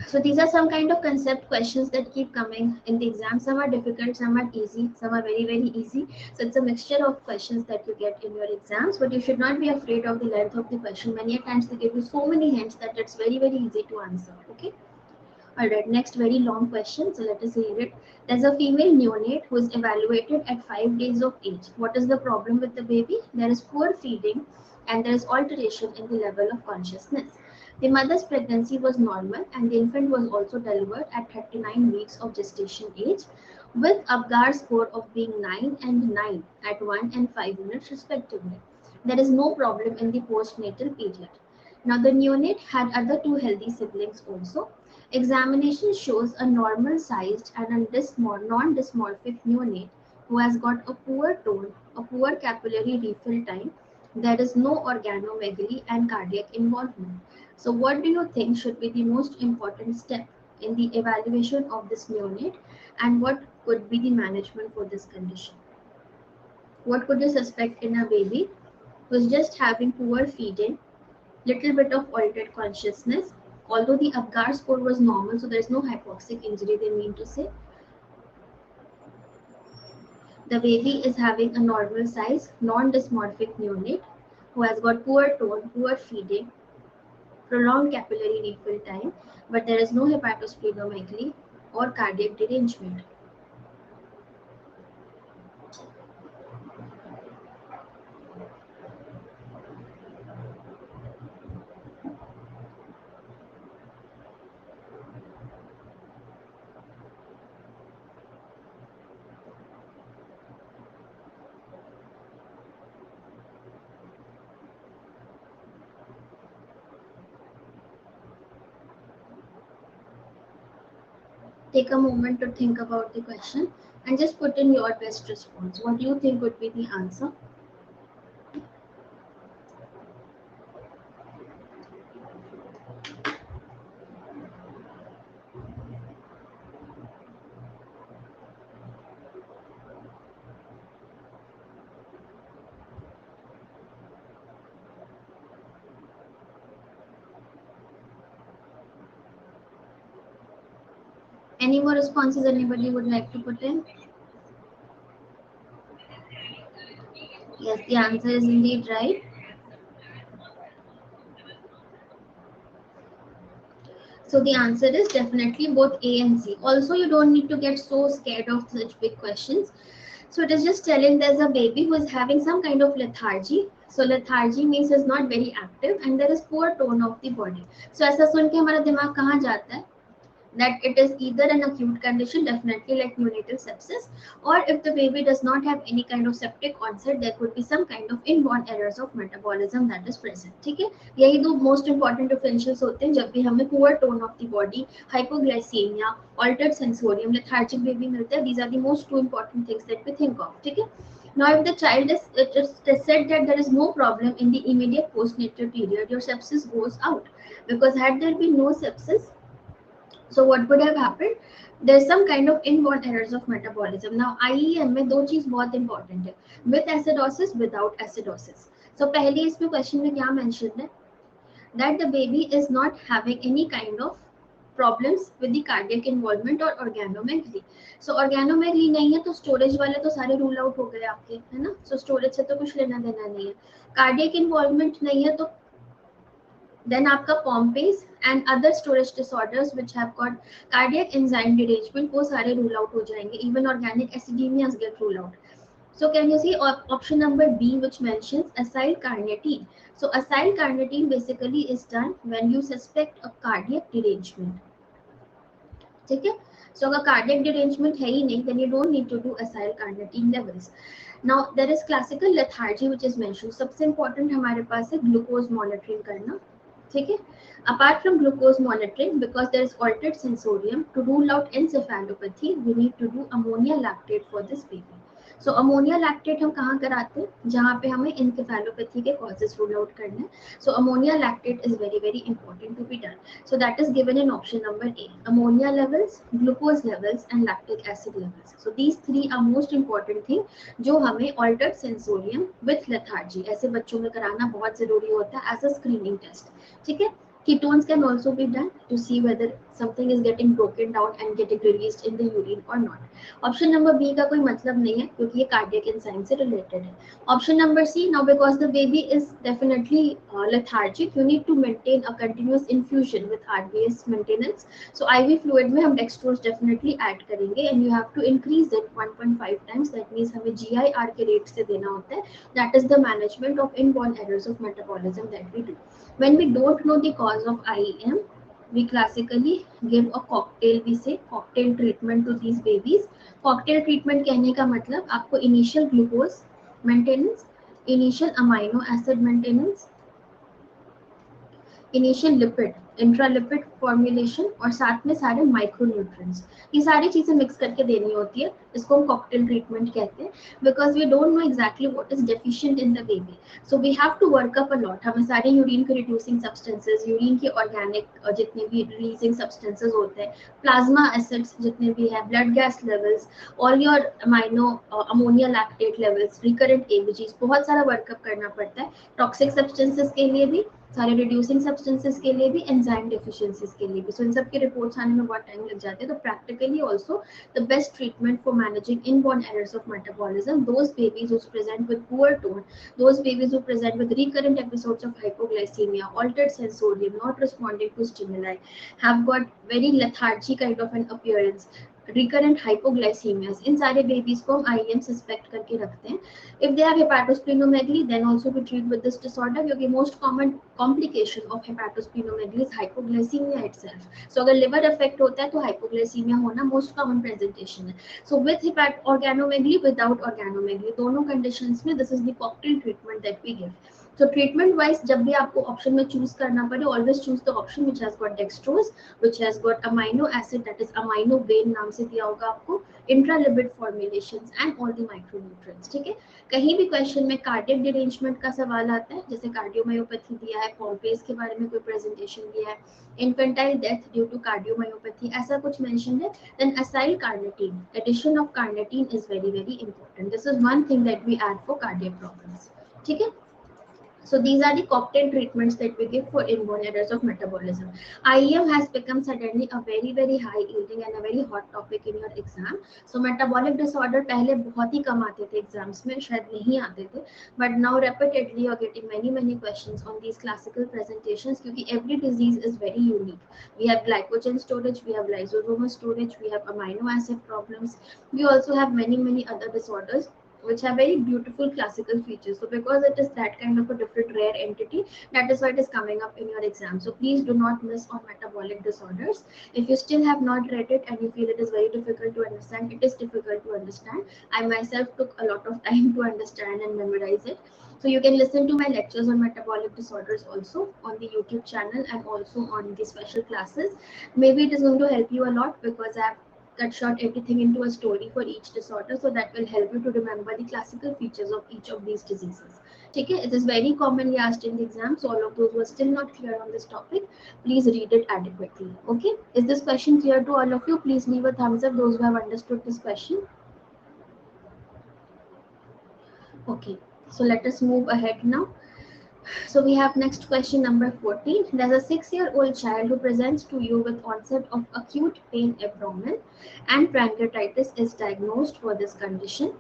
So these are some kind of concept questions that keep coming in the exam. Some are difficult, some are easy, some are very, very easy. So it's a mixture of questions that you get in your exams, but you should not be afraid of the length of the question. Many times they give you so many hints that it's very, very easy to answer. Okay. Alright, next very long question. So let us read it. There's a female neonate who is evaluated at 5 days of age. What is the problem with the baby? There is poor feeding and there is alteration in the level of consciousness. The mother's pregnancy was normal and the infant was also delivered at 39 weeks of gestation age with Apgar score of being 9 and 9 at 1 and 5 units respectively. There is no problem in the postnatal period. Now the neonate had other two healthy siblings also. Examination shows a normal sized and a non-dysmorphic neonate who has got a poor tone, a poor capillary refill time. There is no organomegaly and cardiac involvement. So what do you think should be the most important step in the evaluation of this neonate and what could be the management for this condition? What could you suspect in a baby who is just having poor feeding, little bit of altered consciousness, although the Apgar score was normal, so there is no hypoxic injury, they mean to say. The baby is having a normal size, non-dysmorphic neonate who has got poor tone, poor feeding, prolonged capillary refill time, but there is no hepatosplenomegaly or cardiac derangement. Take a moment to think about the question and just put in your best response. What do you think would be the answer? Any more responses anybody would like to put in? Yes, the answer is indeed right. So the answer is definitely both A and C. Also, you don't need to get so scared of such big questions. So it is just telling there's a baby who is having some kind of lethargy. So lethargy means is not very active and there is poor tone of the body. So ऐसा सुन के हमारा दिमाग कहाँ जाता है? That it is either an acute condition, definitely like neonatal sepsis, or if the baby does not have any kind of septic onset, there could be some kind of inborn errors of metabolism that is present. ठीक है, यही दो most important differentials होते हैं जब भी हमें poor tone of the body, hypoglycemia, altered sensorium, lethargic baby मिलता है. These are the most two important things that we think of. ठीक है. Now, if the child is it is said that there is no problem in the immediate postnatal period, your sepsis goes out, because had there been no sepsis, so what would have happened? There's some kind of inborn errors of metabolism. Now IEM में दो चीज बहुत important है, with acidosis, without acidosis. So पहले इसमें question में क्या mentioned है? That the baby is not having any kind of problems with the cardiac involvement or organomegaly. So organomegaly नहीं है तो storage वाले तो सारे rule out हो गए आपके, है ना? So storage से तो कुछ लेना देना नहीं है. Cardiac involvement नहीं है तो then आपका Pompe's and other storage disorders which have got cardiac enzyme derangement वो सारे rule out हो जाएंगे. Even organic acidemias get rule out. So can you see option number B which mentions acyl carnitine? So acyl carnitine basically is done when you suspect a cardiac derangement. ठीक है. So अगर cardiac derangement है ही नहीं, then you don't need to do acyl carnitine levels. Now there is classical lethargy which is mentioned. सबसे important हमारे पास है glucose monitoring करना. ठीक है. Apart from glucose monitoring, because there is altered sensorium, to rule out encephalopathy, we need to do ammonia lactate for this baby. So ammonia lactate हम कहाँ कराते हैं? जहाँ पे हमें encephalopathy के causes rule out करना है. So ammonia lactate is very very important to be done. So that is given in option number A. Ammonia levels, glucose levels, and lactic acid levels. So these three are most important thing जो हमें altered sensorium with lethargy ऐसे बच्चों में कराना बहुत जरूरी होता है as a screening test. ठीक है. Ketones can also be done to see whether something is getting broken down and getting released in the urine or not. Option number B का कोई मतलब नहीं है क्योंकि ये cardiac enzyme से related है. Option number C, now because the baby is definitely lethargic, you need to maintain a continuous infusion with RBS maintenance. So IV fluid में हम dextrose definitely add करेंगे and you have to increase it 1.5 times. That means हमें GIR के rate से देना होता है. That is the management of inborn errors of metabolism that we do. When we don't know the cause of IEM, we classically give a cocktail, we say cocktail treatment to these babies. Cocktail treatment कहने का मतलब आपको initial glucose maintenance, initial amino acid maintenance, initial lipid, intralipid formulation और साथ में सारे micronutrients, ये सारी चीजें मिक्स करके देनी होती है. इसको हम कॉकटेल ट्रीटमेंट कहते हैं because we don't know exactly what is deficient in the baby. So we have to work up a lot. हमें सारे यूरिन के रिड्यूसिंग सब्सटेंसेस, यूरिन के ऑर्गेनिक जितने भी रिलीजिंग सब्सटेंसेस होते हैं, प्लाज्मा एसिड्स जितने भी है, blood gas levels, all your amino ammonia lactate levels, recurrent ABGs, बहुत सारा वर्कअप करना पड़ता है. टॉक्सिक सब्सटेंसेस के लिए भी, सारे रिड्यूसिंग सब्सटेंसेस के लिए भी, एंजाइम डेफिशिएंसीज के लिए भी. सो इन सब के रिपोर्ट्स आने में बहुत टाइम लग जाते हैं. तो practically also the best treatment for managing inborn errors of metabolism, those babies who present with poor tone, those babies who present with recurrent episodes of hypoglycemia, altered sensorium, not responding to stimuli, have got very lethargy kind of an appearance, recurrent hypoglycemias, इन सारे babies को हम IEM suspect करके रखते हैं. If they have hepatosplenomegaly, then also we treat with this disorder क्योंकि most common complication of hepatosplenomegaly is hypoglycemia itself. So अगर liver affect होता है तो hypoglycemia होना most common presentation है. So with organomegaly, without organomegaly, दोनों conditions में this is the cocktail treatment that we give. So treatment wise, जब भी आपको option में choose करना पड़े, always choose the option which has got dextrose, which has got amino acid, that is amino vein नाम से दिया होगा आपको, intralipid formulations and all the micronutrients. ठीक है, कहीं भी क्वेश्चन में कार्डियक डिरेंजमेंट का सवाल आता है, जैसे कार्डियोमायोपैथी दिया है, पॉम्पेस के बारे में कोई प्रेजेंटेशन दिया है, infantile death due to cardiomyopathy, ऐसा कुछ मेंशन है, then acyl carnitine, addition of carnitine is very very important. This is one thing that we add for cardiac problems. ठीक है. So these are the cocktail treatments that we give for inborn errors of metabolism. IEM has become suddenly a very very high yielding and a very hot topic in your exam. So metabolic disorder पहले बहुत ही कम आते थे exams में, शायद नहीं आते थे, but now repeatedly you are getting many questions on these classical presentations क्योंकि every disease is very unique. We have glycogen storage, we have lysosomal storage, we have amino acid problems, we also have many other disorders which have very beautiful classical features. So because it is that kind of a different rare entity, that is why it is coming up in your exam. So please do not miss on metabolic disorders. If you still have not read it and you feel it is very difficult to understand, it is difficult to understand. I myself took a lot of time to understand and memorize it. So you can listen to my lectures on metabolic disorders also on the YouTube channel and also on the special classes. Maybe it is going to help you a lot because I have cut short everything into a story for each disorder, so that will help you to remember the classical features of each of these diseases. Okay, it is very commonly asked in the exam, so all of those who are still not clear on this topic, please read it adequately. Okay, is this question clear to all of you? Please leave a thumbs up those who have understood this question. Okay, so let us move ahead now. So we have next question number 14. There's a 6-year-old child who presents to you with onset of acute pain abdomen and pancreatitis is diagnosed for this condition.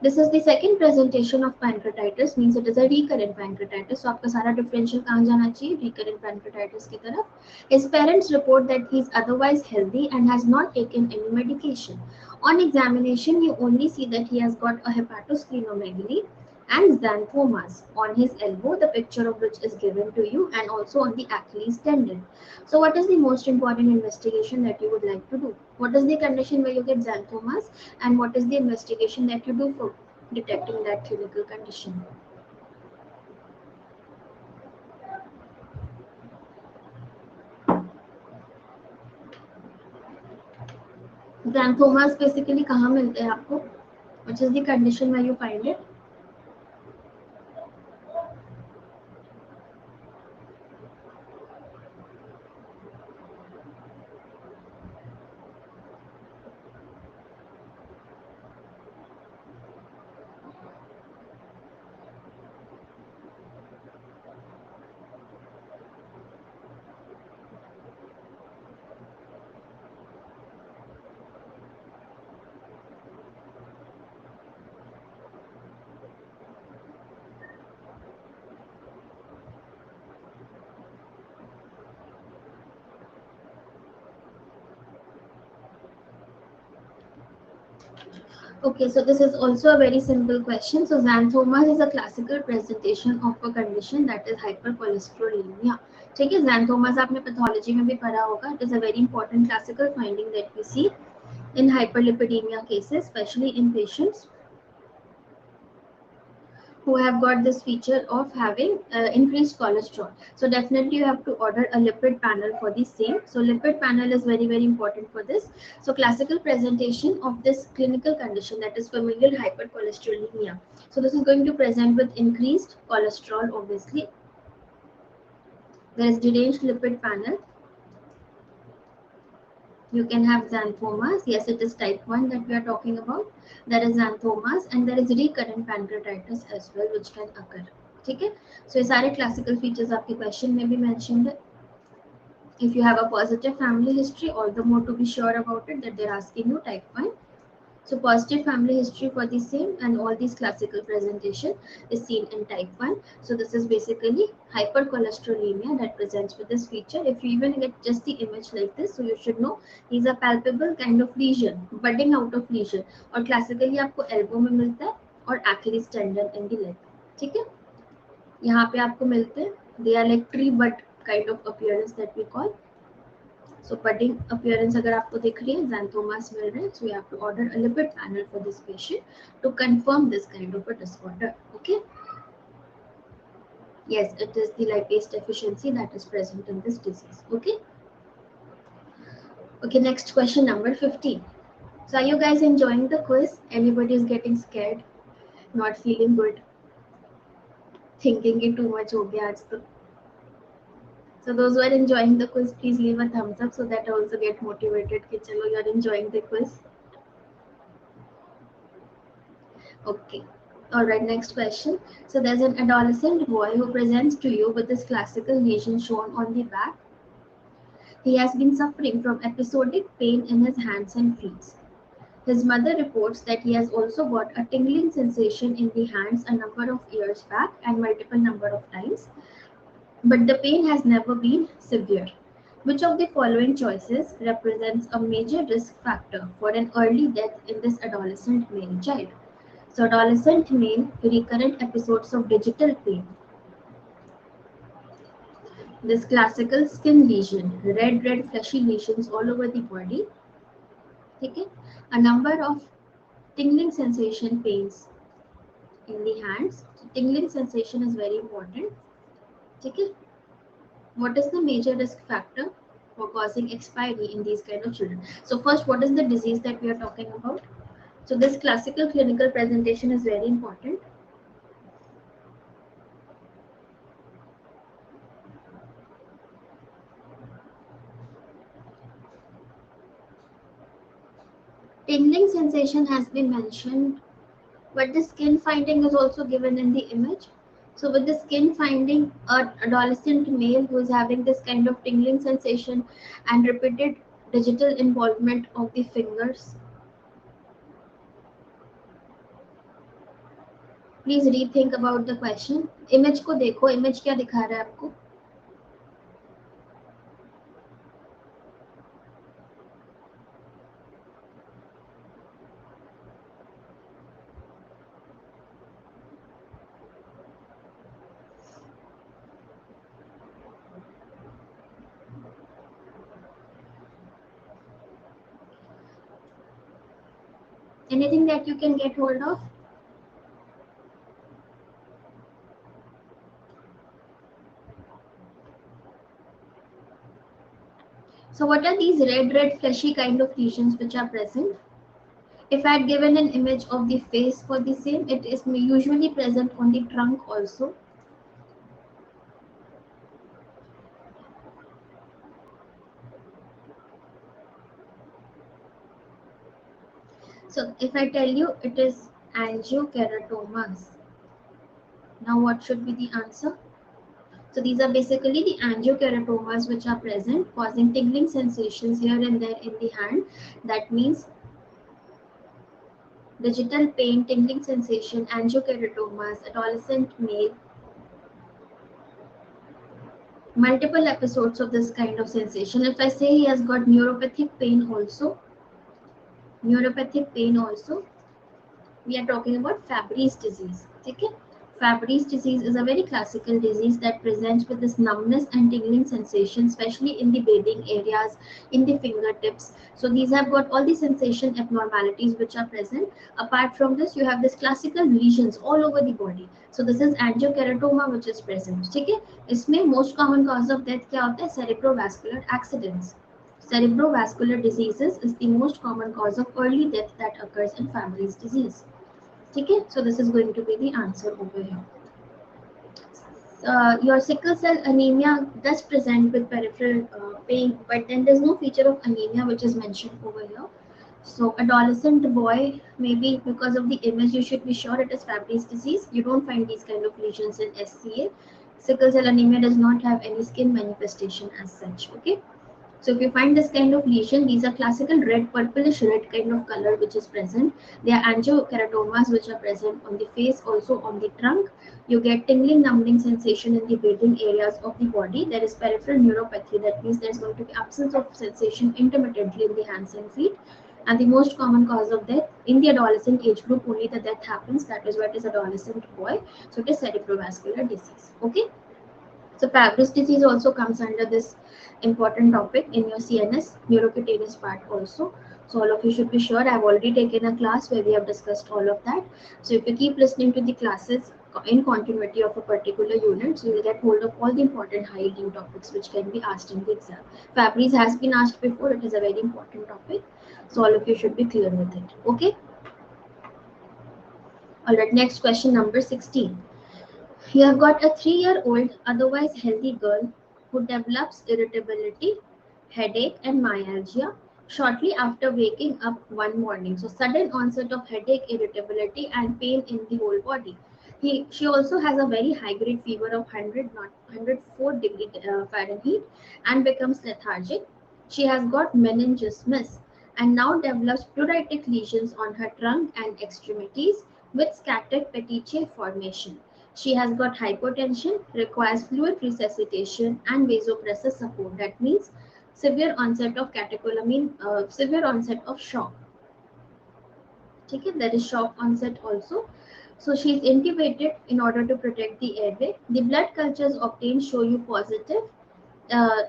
This is the second presentation of pancreatitis, means it is a recurrent pancreatitis. So आपका सारा differential कहाँ जाना चाहिए? Recurrent pancreatitis की तरफ. His parents report that he is otherwise healthy and has not taken any medication. On examination, you only see that he has got a hepatosplenomegaly and xanthomas on his elbow, the picture of which is given to you, and also on the Achilles tendon. So what is the most important investigation that you would like to do? What is the condition where you get xanthomas, and what is the investigation that you do for detecting that clinical condition? Xanthomas basically कहाँ मिलते हैं आपको? Which is the condition where you find it? Okay, so this is also a very simple question. So xanthomas is a classical presentation of a condition that is hypercholesterolemia. ठीक है, xanthomas आपने pathology में भी पढ़ा होगा. It is a very important classical finding that we see in hyperlipidemia cases, especially in patients who have got this feature of having increased cholesterol. So definitely you have to order a lipid panel for the same. So lipid panel is very important for this. So classical presentation of this clinical condition, that is familial hypercholesterolemia. So this is going to present with increased cholesterol obviously. There is deranged lipid panel. You can have xanthomas. Yes, it is type 1 that we are talking about. There is xanthomas and there is recurrent pancreatitis as well, which can occur. ठीक है, so ये सारे classical features आपके question में भी mentioned है. If you have a positive family history, all the more to be sure about it that they're asking you type 1. So positive family history for the same, and all these classical presentation is seen in type 1. So this is basically hypercholesterolemia that presents with this feature. If you even get just the image like this, so you should know these are palpable kind of lesion, budding out of lesion, और classically आपको elbow में मिलता है और Achilles tendon in the leg. ठीक है, यहाँ पे आपको मिलते हैं. They are like tree bud kind of appearance that we call. So budding appearance अगर आपको दिख रही है, xanthomas मिल रहे हैं, so you have to order a lipid panel for this patient to confirm this kind of a disorder. Okay. Yes, it is the lipase deficiency that is present in this disease. Okay. Okay, next question number 15. So are you guys enjoying the quiz? Anybody is getting scared, not feeling good, thinking it too much हो गया आज तो. So those who are enjoying the quiz, please leave a thumbs up so that I also get motivated कि चलो you are enjoying the quiz. Okay. All right, next question. So there's an adolescent boy who presents to you with this classical lesion shown on the back. He has been suffering from episodic pain in his hands and feet. His mother reports that he has also got a tingling sensation in the hands a number of years back and multiple number of times, but the pain has never been severe. Which of the following choices represents a major risk factor for an early death in this adolescent male child? So, adolescent male, recurrent episodes of digital pain, this classical skin lesion, red fleshy lesions all over the body, okay? A number of tingling sensation pains in the hands. So, tingling sensation is very important, okay? What is the major risk factor for causing expiry in these kind of children? So, first, what is the disease that we are talking about? So, this classical clinical presentation is very important. Tingling sensation has been mentioned, but the skin finding is also given in the image. So with the skin finding, an adolescent male who is having this kind of tingling sensation and repeated digital involvement of the fingers. Please rethink about the question. Image को देखो, image क्या दिखा रहा है आपको? Anything that you can get hold of? So what are these red fleshy kind of lesions which are present? If I had given an image of the face for the same, it is usually present on the trunk also. So if I tell you it is angiokeratomas, now what should be the answer? So these are basically the angiokeratomas which are present, causing tingling sensations here and there in the hand. That means digital pain, tingling sensation, angiokeratomas, adolescent male, multiple episodes of this kind of sensation. If I say he has got neuropathic pain also, we are talking about Fabry's disease. Okay? Fabry's disease is a very classical disease that presents with this numbness and tingling sensation, especially in the bedding areas, in the fingertips. So these have got all the sensation abnormalities which are present. Apart from this, you have this classical lesions all over the body. So this is angiokeratoma which is present. Okay? इसमें most common cause of death क्या होता है? Cerebrovascular accidents. Cerebrovascular diseases is the most common cause of early death that occurs in Fabry's disease. Okay, so this is going to be the answer over here. Your sickle cell anemia does present with peripheral pain, but then there's no feature of anemia which is mentioned over here. So adolescent boy, maybe because of the image, you should be sure it is Fabry's disease. You don't find these kind of lesions in SCA. Sickle cell anemia does not have any skin manifestation as such. Okay. So if you find this kind of lesion, these are classical red, purplish red kind of color which is present. They are angiokeratomas which are present on the face, also on the trunk. You get tingling, numbing sensation in the bedding areas of the body. There is peripheral neuropathy. That means there is going to be absence of sensation intermittently in the hands and feet. And the most common cause of death in the adolescent age group, only the death happens. That is why it is adolescent boy. So it is cerebrovascular disease. Okay. So Fabry's disease also comes under this important topic in your CNS, neurocutaneous part also. So all of you should be sure. I've already taken a class where we have discussed all of that. So if you keep listening to the classes, in continuity of a particular unit. So you'll get hold of all the important high yielding topics which can be asked in the exam. Fabries has been asked before, it is a very important topic. So all of you should be clear with it. Okay. Alright, next question number 16. You have got a 3-year-old, otherwise healthy girl who develops irritability, headache, and myalgia shortly after waking up one morning. So, sudden onset of headache, irritability, and pain in the whole body. She also has a very high grade fever of 100, not 104 degree Fahrenheit, and becomes lethargic. She has got meningismus and now develops pleuritic lesions on her trunk and extremities with scattered petechiae formation. She has got hypotension, requires fluid resuscitation and vasopressor support. That means severe onset of catecholamine, severe onset of shock. Okay, there is shock onset also. So she is intubated in order to protect the airway. The blood cultures obtained show you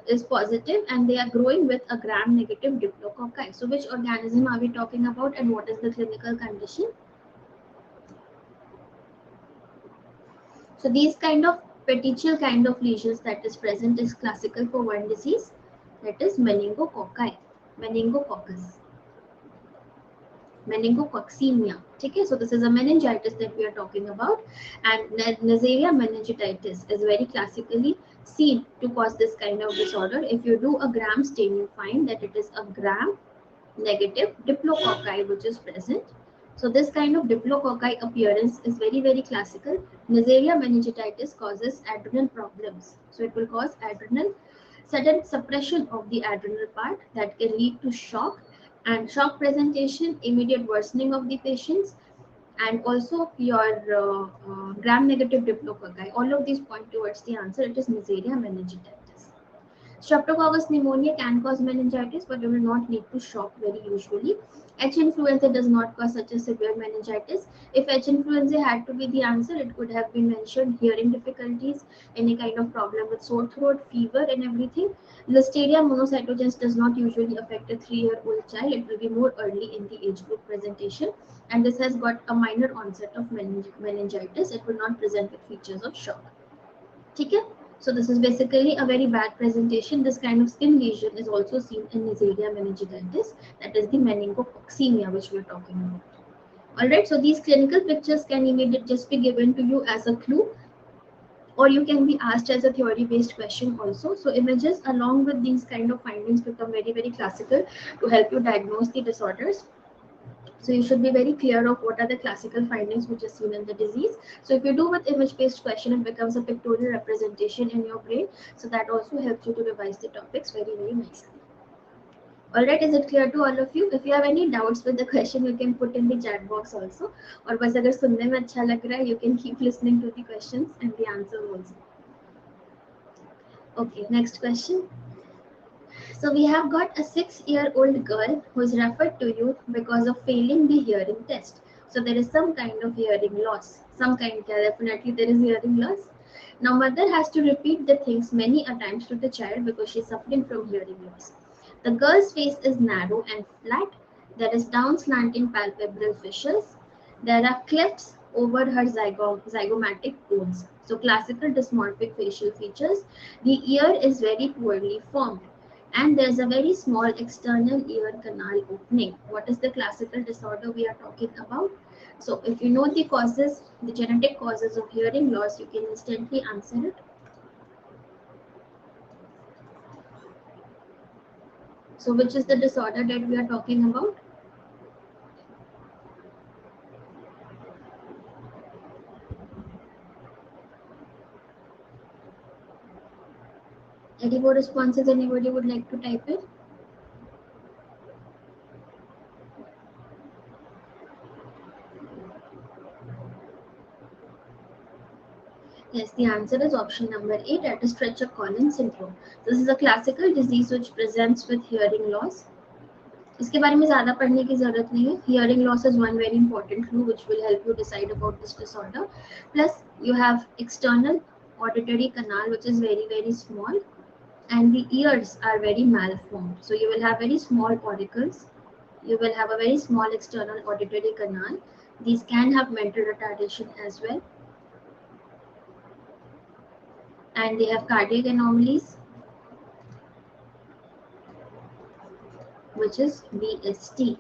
is positive, and they are growing with a gram-negative diplococci. So which organism are we talking about, and what is the clinical condition? So these kind of petechial kind of lesions that is present is classical for one disease, that is meningococci, meningococcus, meningococcemia. Okay, so this is a meningitis that we are talking about, and Neisseria meningitis is very classically seen to cause this kind of disorder. If you do a gram stain, you find that it is a gram negative diplococci which is present. So this kind of diplococci appearance is very, very classical. Neisseria meningitis causes adrenal problems. So it will cause adrenal, sudden suppression of the adrenal part that can lead to shock, and shock presentation, immediate worsening of the patients, and also your gram negative diplococci. All of these point towards the answer. It is Neisseria meningitis. Streptococcus pneumonia can cause meningitis, but you will not need to shock very usually. H. influenza does not cause such a severe meningitis. If H. influenza had to be the answer, it could have been mentioned hearing difficulties, any kind of problem with sore throat, fever, and everything. Listeria monocytogenes does not usually affect a 3-year-old child. It will be more early in the age group presentation, and this has got a minor onset of meningitis. It will not present with features of shock. Okay? So this is basically a very bad presentation. This kind of skin lesion is also seen in Neisseria meningitis, that is the meningococcemia which we are talking about. Alright, so these clinical pictures can immediately just be given to you as a clue, or you can be asked as a theory based question also. So images along with these kind of findings become very, very classical to help you diagnose the disorders. So you should be very clear of what are the classical findings which are seen in the disease. So if you do with image-based question, it becomes a pictorial representation in your brain. So that also helps you to revise the topics very, very nicely. Alright, is it clear to all of you? If you have any doubts with the question, you can put in the chat box also. Or बस अगर सुनने में अच्छा लग रहा है, you can keep listening to the questions and the answer also. Okay, next question. So we have got a 6-year-old girl who is referred to you because of failing the hearing test. So there is some kind of hearing loss. Some kind, definitely there is hearing loss. Now mother has to repeat the things many a times to the child because she is suffering from hearing loss. The girl's face is narrow and flat. There is down slanting palpebral fissures. There are clefts over her zygomatic bones. So classical dysmorphic facial features. The ear is very poorly formed, and there's a very small external ear canal opening. What is the classical disorder we are talking about? So if you know the causes, the genetic causes of hearing loss, you can instantly answer it. So which is the disorder that we are talking about? Any more responses anybody would like to type in? Yes, the answer is option number 8, that is Treacher-Collins syndrome. This is a classical disease which presents with hearing loss. इसके बारे में ज़्यादा पढ़ने की ज़रूरत नहीं है. Hearing loss is one very important clue which will help you decide about this disorder. Plus, you have external auditory canal which is very, very small, and the ears are very malformed. So you will have very small auricles. You will have a very small external auditory canal. These can have mental retardation as well. and they have cardiac anomalies, which is VST.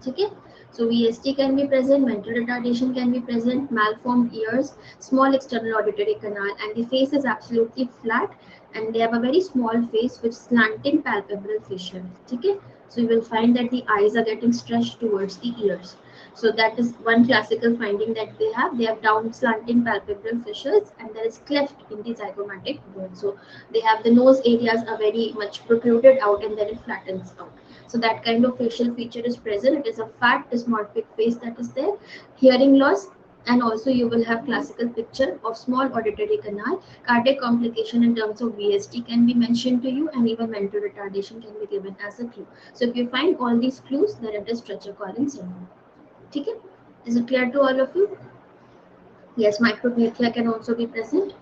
Okay, so VST can be present, mental retardation can be present, malformed ears, small external auditory canal, and the face is absolutely flat, and they have a very small face with slanting palpebral fissure. Okay, so you will find that the eyes are getting stretched towards the ears. So that is one classical finding that they have. They have down slanting palpebral fissures, and there is cleft in the zygomatic bone. So they have the nose areas are very much protruded out, and then it flattens out. So that kind of facial feature is present. It is a fat dysmorphic face that is there. Hearing loss, and also you will have classical picture of small auditory canal. Cardiac complication in terms of VST can be mentioned to you, and even mental retardation can be given as a clue. So if you find all these clues, then it is Stretcher Collins syndrome. Okay? Is it clear to all of you? Yes, microglia can also be present.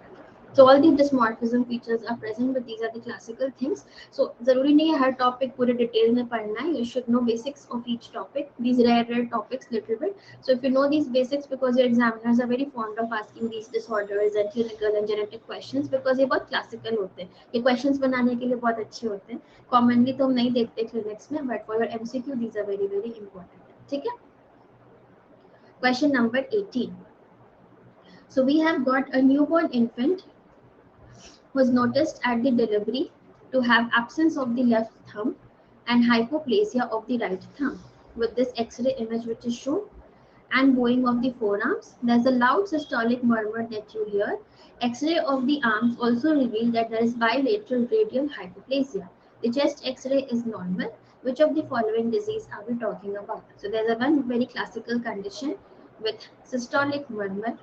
So all the dysmorphism features are present, but these are the classical things. So जरूरी नहीं है हर topic पूरे detail में पढ़ना है. You should know basics of each topic. These rare topics little bit. So if you know these basics, because your examiners are very fond of asking these disorders and clinical and genetic questions, because ये बहुत classical होते हैं. ये questions बनाने के लिए बहुत अच्छे होते हैं. Commonly तो हम नहीं देखते clinics में, but for your MCQ these are very very important. ठीक है? Question number 18. So we have got a newborn infant was noticed at the delivery to have absence of the left thumb and hypoplasia of the right thumb. With this X-ray image which is shown and bowing of the forearms, there's a loud systolic murmur that you hear. X-ray of the arms also reveal that there is bilateral radial hypoplasia. The chest X-ray is normal. Which of the following disease are we talking about? So there's a one very classical condition with systolic murmur.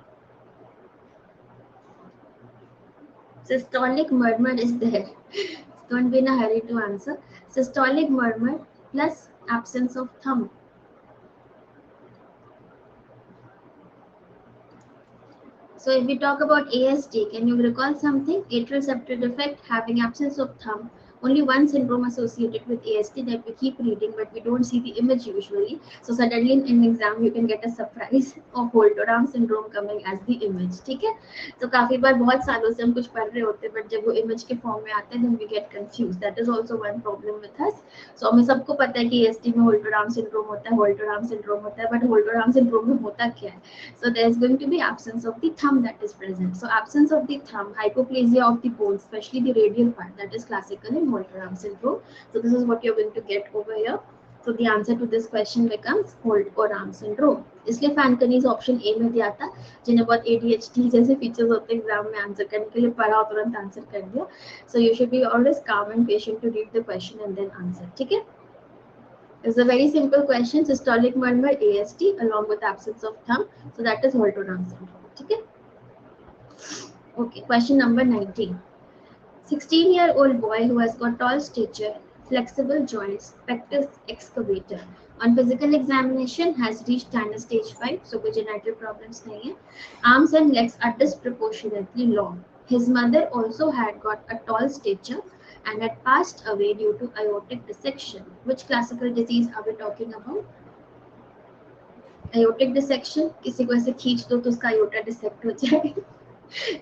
Systolic murmur is there. Don't be in a hurry to answer. Systolic murmur plus absence of thumb. So if we talk about ASD, can you recall something? Atrial septal defect having absence of thumb. Only one syndrome associated with ASD that we keep reading, but we don't see the image usually. So suddenly in an exam, you can get a surprise of Holt-Oram syndrome coming as the image. ठीक है? तो काफी बार बहुत सालों से हम कुछ पढ़ रहे होते हैं, but जब वो image के form में आते हैं, then we get confused. That is also one problem with us. So हमें सबको पता है कि ASD में Holt-Oram syndrome होता है, Holt-Oram syndrome होता है, but Holt-Oram syndrome में होता क्या है? So there is going to be absence of the thumb that is present. So absence of the thumb, hypoplasia of the bone, especially the radial part, that is classical in Holt-Oram syndrome. So this is what you're going to get over here. So the answer to this question becomes Holt-Oram syndrome. इसलिए Fanconi's option A में दिया था, जिन्हें बहुत ADHD जैसे features होते हैं exam में आंसर करने के लिए पढ़ा और तुरंत आंसर कर दिया. So you should be always calm and patient to read the question and then answer. ठीक है? It's a very simple question. Systolic murmur, ASD, along with absence of thumb. So that is Holt-Oram syndrome. Okay. Okay. Question number 19. 16-year-old boy who has got tall stature, flexible joints, pectus excavator. On physical examination has reached Tanner stage 5. So congenital problems nahi hai. Arms and legs are disproportionately long. His mother also had got a tall stature and had passed away due to aortic dissection. Which classical disease are we talking about? Aortic dissection. किसी को ऐसे खींच दो तो उसका aorta dissect हो जाए.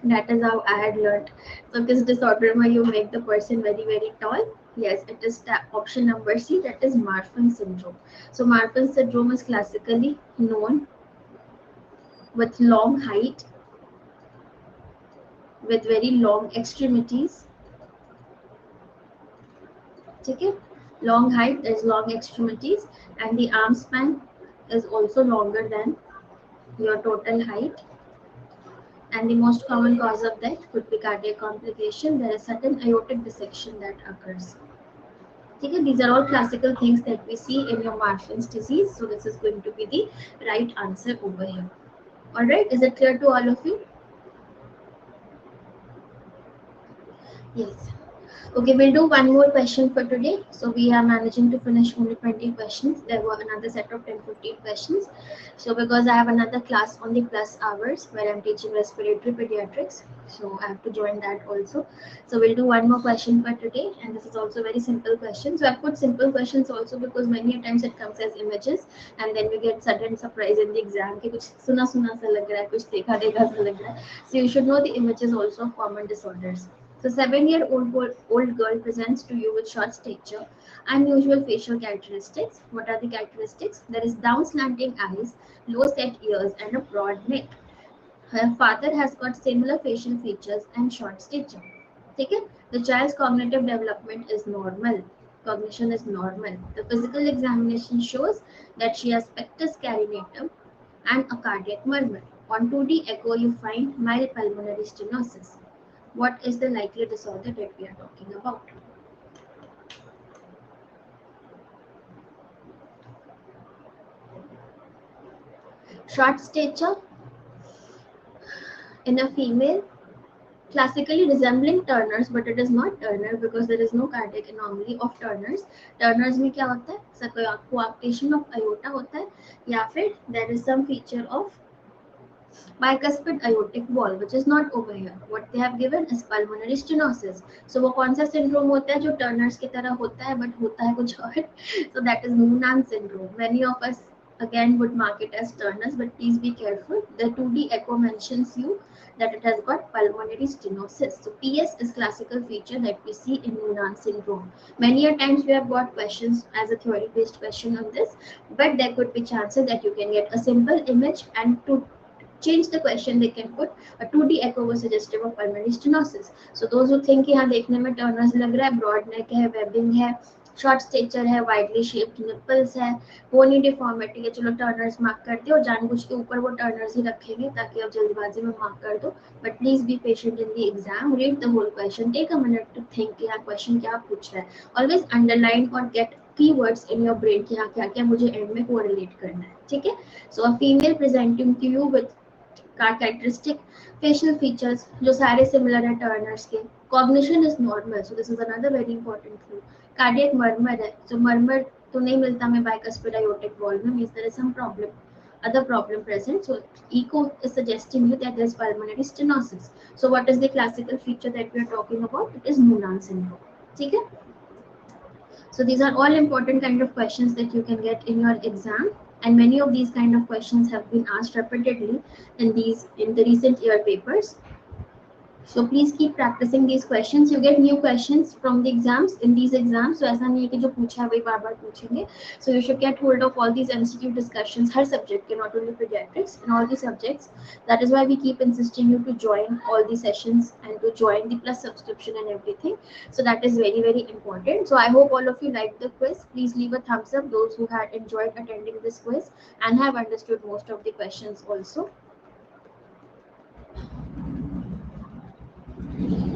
That is how I had learned. So this disorder where you make the person very very tall. Yes, it is option number C. That is Marfan syndrome. So Marfan syndrome is classically known with long height, with very long extremities. Okay, long height is long extremities, and the arm span is also longer than your total height. And the most common cause of death could be cardiac complication. There is certain aortic dissection that occurs. Okay, these are all classical things that we see in your Marfan's disease. So this is going to be the right answer over here. All right, is it clear to all of you? Yes. Okay, we'll do one more question for today. So we are managing to finish only 20 questions. There were another set of 10, 15 questions. So because I have another class on the plus hours where I'm teaching respiratory pediatrics. So I have to join that also. So we'll do one more question for today. And this is also a very simple question. So I put simple questions also because many times it comes as images and then we get sudden surprise in the exam. कि कुछ सुना सुना सा लग रहा है, कुछ देखा देखा सा लग रहा है. So you should know the images also of common disorders. So 7-year-old girl presents to you with short stature, unusual facial characteristics. What are the characteristics? There is down slanting eyes, low set ears, and a broad neck. Her father has got similar facial features and short stature. Okay? The child's cognitive development is normal. Cognition is normal. The physical examination shows that she has pectus carinatum and a cardiac murmur. On 2D echo, you find mild pulmonary stenosis. What is the likely disorder that we are talking about? Short stature in a female, classically resembling Turner's, but it is not Turner because there is no cardiac anomaly of Turner's. Turner's में क्या होता है? Coarctation of aorta होता है, या फिर there is some feature of bicuspid aortic wall, which is not over here. What they have given is pulmonary stenosis. So वो कौन सा syndrome होता है जो Turner's की तरह होता है but होता है कुछ और? So that is Noonan syndrome. Many of us again would mark it as Turner's, but please be careful. The 2D echo mentions you that it has got pulmonary stenosis. So PS is classical feature that we see in Noonan syndrome. Many a times we have got questions as a theory-based question on this, but there could be chances that you can get a simple image and to change the question they can put a 2D echo was suggestive of pulmonary stenosis. So those who think कि हाँ देखने में Turners लग रहा है, broad neck है, webbing है, short stature है, वाइडली शेप्ड निपल्स है, पोनी डिफॉर्मिटी है, चलो टर्नर्स मार्क करते हो, जानबूझ के ऊपर वो टर्नर्स ही रखेंगे ताकि आप जल्दबाजी में मार्क कर दो. But please be patient in the exam, read the whole question, take a minute to think कि हाँ क्वेश्चन क्या पूछ रहा है. ऑलवेज अंडरलाइन और get keywords in your brain कि हाँ क्या क्या मुझे एंड में कोरिलेट करना है. ठीक है. So a female presenting to you with characteristic facial features जो सारे similar है टर्नर्स के. Cognition is normal, so this is another very important clue. Cardiac murmur है, so murmur तो नहीं मिलता में bicuspid aortic wall में, means there is some problem, other problem present. So echo is suggesting you that there is pulmonary stenosis. So what is the classical feature that we are talking about? It is Noonan syndrome. ठीक है. So these are all important kind of questions that you can get in your exam, and many of these kind of questions have been asked repeatedly in the recent year papers. So please keep practicing these questions. You get new questions from the exams in these exams. So ऐसा नहीं है कि जो पूछा है वही बार बार पूछेंगे. So you should get hold of all these MCQ discussions her subject के, not only pediatrics, in all the subjects. That is why we keep insisting you to join all the sessions and to join the plus subscription and everything. So that is very very important. So I hope all of you liked the quiz. Please leave a thumbs up those who had enjoyed attending this quiz and have understood most of the questions also.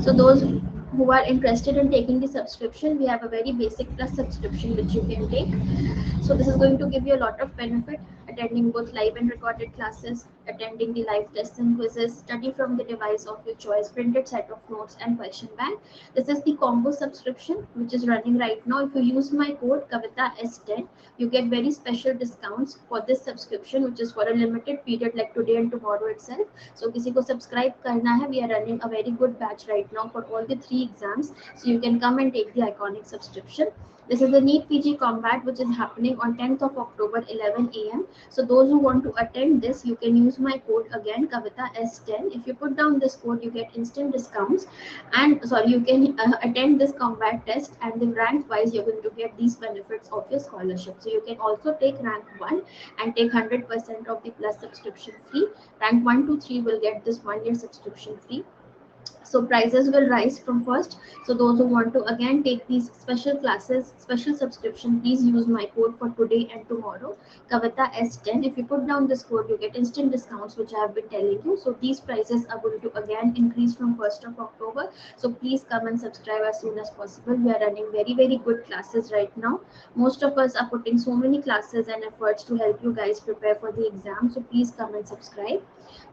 So those who are interested in taking the subscription, we have a very basic plus subscription which you can take. So this is going to give you a lot of benefit, attending both live and recorded classes, attending the live tests and quizzes, study from the device of your choice, printed set of notes and question bank. This is the combo subscription which is running right now. If you use my code Kavita S10, you get very special discounts for this subscription, which is for a limited period like today and tomorrow itself. So किसी को subscribe करना है, we are running a very good batch right now for all the 3 exams. So you can come and take the iconic subscription. This is the NEET PG Combat which is happening on 10th of October 11 a.m. So those who want to attend this, you can use my code again Kavita S10. If you put down this code, you get instant discounts, and sorry, you can attend this combat test, and then rank wise you're going to get these benefits of your scholarship. So you can also take rank 1 and take 100% of the plus subscription free. Rank 1 to 3 will get this 1 year subscription free. So prices will rise from first. So those who want to again take these special classes, special subscription, please use my code for today and tomorrow, Kavita S10. If you put down this code, you get instant discounts, which I have been telling you. So these prices are going to again increase from 1st of October. So please come and subscribe as soon as possible. We are running very very good classes right now. Most of us are putting so many classes and efforts to help you guys prepare for the exam. So please come and subscribe.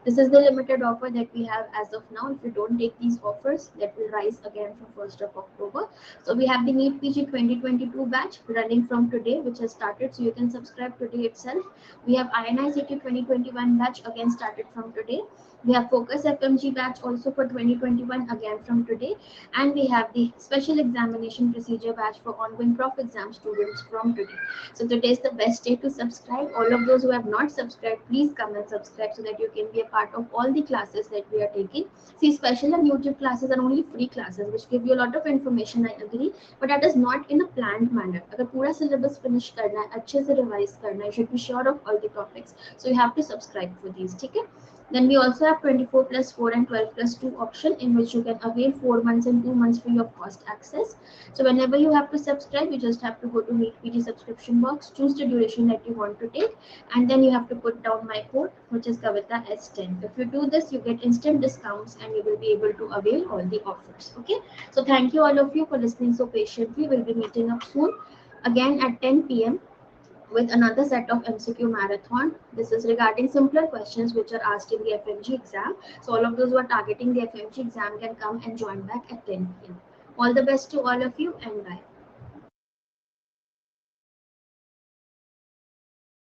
This is the limited offer that we have as of now. If you don't take these offers, that will rise again from 1st of October. So we have the NEET PG 2022 batch running from today, which has started. So you can subscribe today itself. We have INI CT 2021 batch again started from today. We have Focus FMG batch also for 2021 again from today. And we have the special examination procedure batch for ongoing prof exam students from today. So today is the best day to subscribe. All of those who have not subscribed, please come and subscribe so that you can be a part of all the classes that we are taking. See, special and YouTube classes are only free classes which give you a lot of information, I agree, but that is not in a planned manner. अगर पूरा syllabus finish करना है, अच्छे से revise करना है, you should be sure of all the topics. So you have to subscribe for these, ठीक है? Then we also have 24 plus 4 and 12 plus 2 option in which you can avail 4 months and 2 months free of cost access. So whenever you have to subscribe, you just have to go to NEET PG subscription box, choose the duration that you want to take, and then you have to put down my code, which is Kavita S10. If you do this, you get instant discounts and you will be able to avail all the offers. Okay. So thank you all of you for listening so patiently. We'll be meeting up soon again at 10 p.m. with another set of MCQ marathon. This is regarding simpler questions which are asked in the FMG exam. So all of those who are targeting the FMG exam can come and join back at 10 p.m. All the best to all of you and bye.